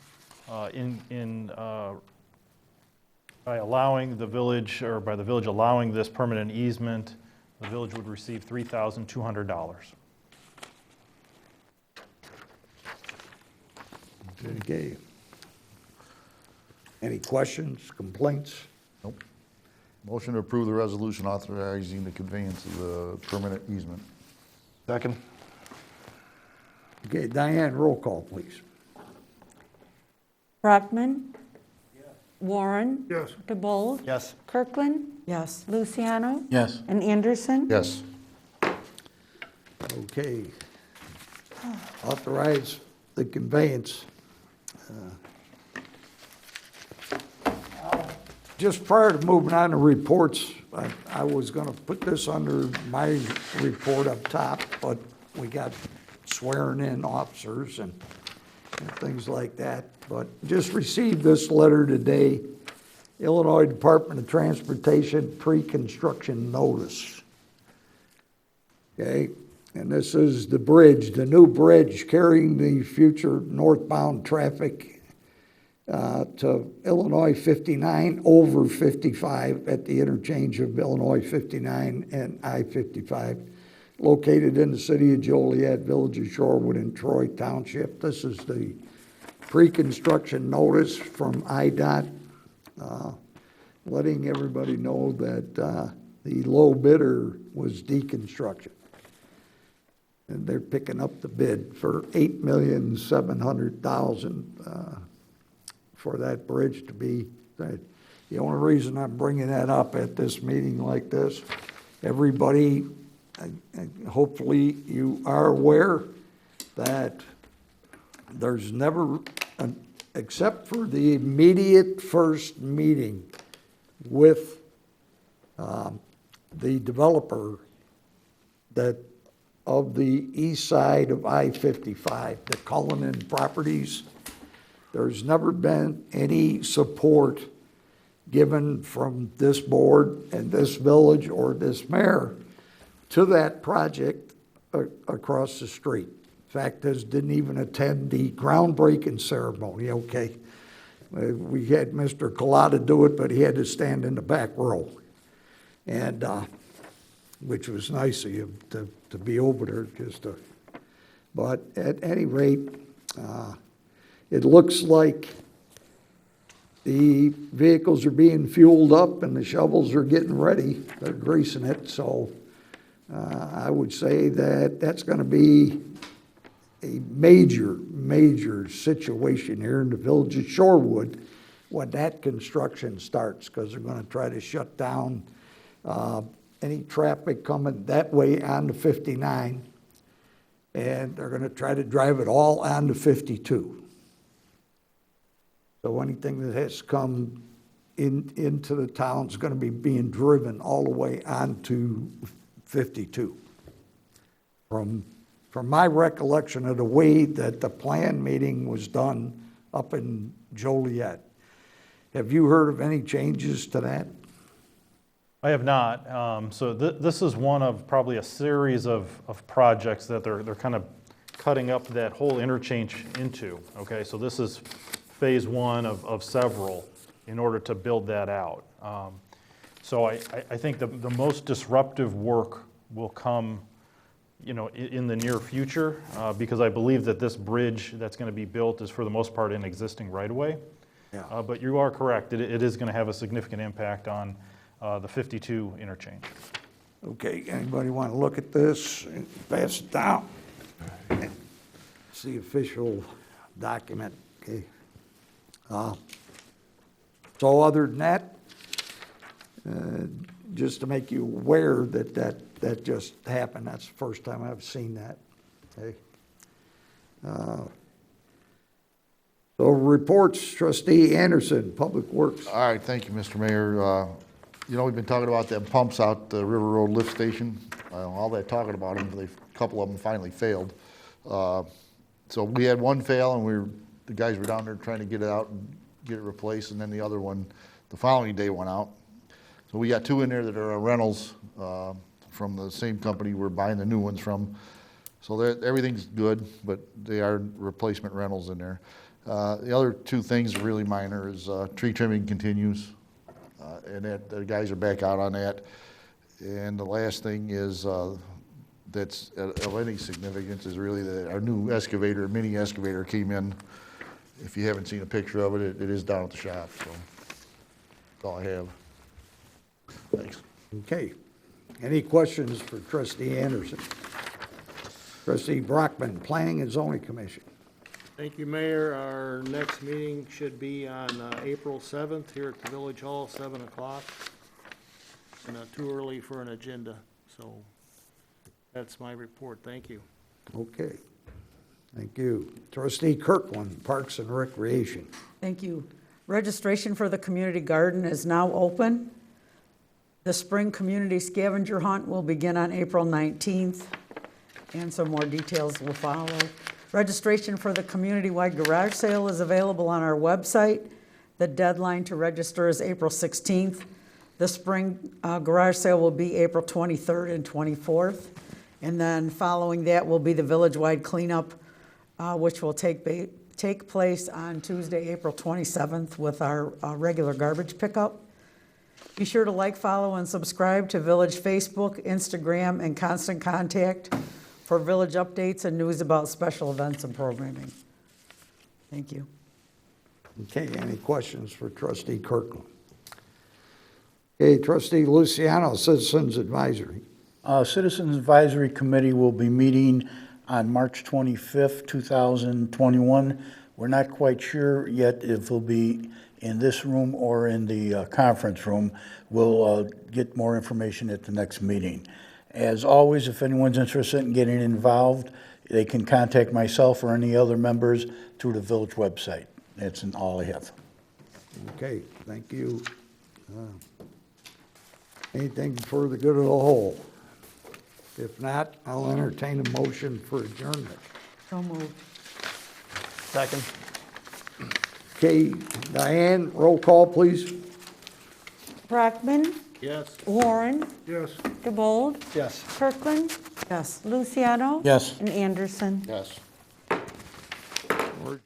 by allowing the village, or by the village allowing this permanent easement, the village would receive $3,200. Okay. Any questions, complaints? Nope. Motion to approve the resolution authorizing the conveyance of the permanent easement. Second. Okay, Diane, roll call, please. Brockman? Warren? Yes. DeBold? Yes. Kirkland? Yes. Luciano? Yes. And Anderson? Yes. Okay. Authorize the conveyance. Just prior to moving on to reports, I was going to put this under my report up top, but we got swearing in officers and things like that. But just received this letter today, Illinois Department of Transportation pre-construction notice. Okay, and this is the bridge, the new bridge carrying the future northbound traffic to Illinois 59 over 55 at the interchange of Illinois 59 and I-55, located in the city of Joliet, village of Shorewood, and Troy Township. This is the pre-construction notice from IDOT, letting everybody know that the low bidder was deconstruction. And they're picking up the bid for $8,700,000 for that bridge to be. The only reason I'm bringing that up at this meeting like this, everybody, hopefully you are aware that there's never, except for the immediate first meeting with the developer that of the east side of I-55, the Cullinan Properties, there's never been any support given from this board and this village or this mayor to that project across the street. In fact, this didn't even attend the groundbreaking ceremony, okay? We had Mr. Collada do it, but he had to stand in the back row. And, which was nice of you to be over there just to, but at any rate, it looks like the vehicles are being fueled up and the shovels are getting ready. They're greasing it, so I would say that that's going to be a major situation here in the village of Shorewood when that construction starts, because they're going to try to shut down any traffic coming that way onto 59, and they're going to try to drive it all onto 52. So anything that has come into the town is going to be being driven all the way onto 52. From my recollection of the way that the plan meeting was done up in Joliet, have you heard of any changes to that? I have not. So this is one of probably a series of projects that they're kind of cutting up that whole interchange into. Okay, so this is phase one of several in order to build that out. So I think the most disruptive work will come, in the near future, because I believe that this bridge that's going to be built is for the most part in existing right-of-way. Yeah. But you are correct. It is going to have a significant impact on the 52 interchange. Okay, anybody want to look at this and pass it down? It's the official document, okay? So other than that, just to make you aware that just happened, that's the first time I've seen that, okay? So reports, Trustee Anderson, Public Works. All right, thank you, Mr. Mayor. You know, we've been talking about them pumps out the River Road lift station. All that talking about them, a couple of them finally failed. So we had one fail, and the guys were down there trying to get it out and get it replaced, and then the other one the following day went out. So we got two in there that are rentals from the same company we're buying the new ones from. So everything's good, but they are replacement rentals in there. The other two things are really minor is tree trimming continues, and the guys are back out on that. And the last thing is that's of any significance is really our new excavator, mini excavator came in. If you haven't seen a picture of it, it is down at the shop, so that's all I have. Thanks. Okay. Any questions for Trustee Anderson? Trustee Brockman, Planning and Zoning Commission. Thank you, Mayor. Our next meeting should be on April 7th here at the Village Hall, 7 o'clock. And too early for an agenda, so that's my report. Thank you. Okay. Thank you. Trustee Kirkland, Parks and Recreation. Thank you. Registration for the community garden is now open. The spring community scavenger hunt will begin on April 19th, and some more details will follow. Registration for the community-wide garage sale is available on our website. The deadline to register is April 16th. The spring garage sale will be April 23rd and 24th. And then following that will be the village-wide cleanup, which will take place on Tuesday, April 27th with our regular garbage pickup. Be sure to like, follow, and subscribe to Village Facebook, Instagram, and Constant Contact for Village updates and news about special events and programming. Thank you. Okay, any questions for Trustee Kirkland? Okay, Trustee Luciano, Citizens Advisory. Citizens Advisory Committee will be meeting on March 25th, 2021. We're not quite sure yet if it'll be in this room or in the conference room. We'll get more information at the next meeting. As always, if anyone's interested in getting involved, they can contact myself or any other members through the village website. That's all I have. Okay, thank you. Anything for the good of the whole? If not, I'll entertain a motion for adjournment. So moved. Second. Okay, Diane, roll call, please. Brockman, Yes. Warren, Yes. DeBold, Yes. Kirkland, Yes. Luciano. Yes. And Anderson. Yes. We're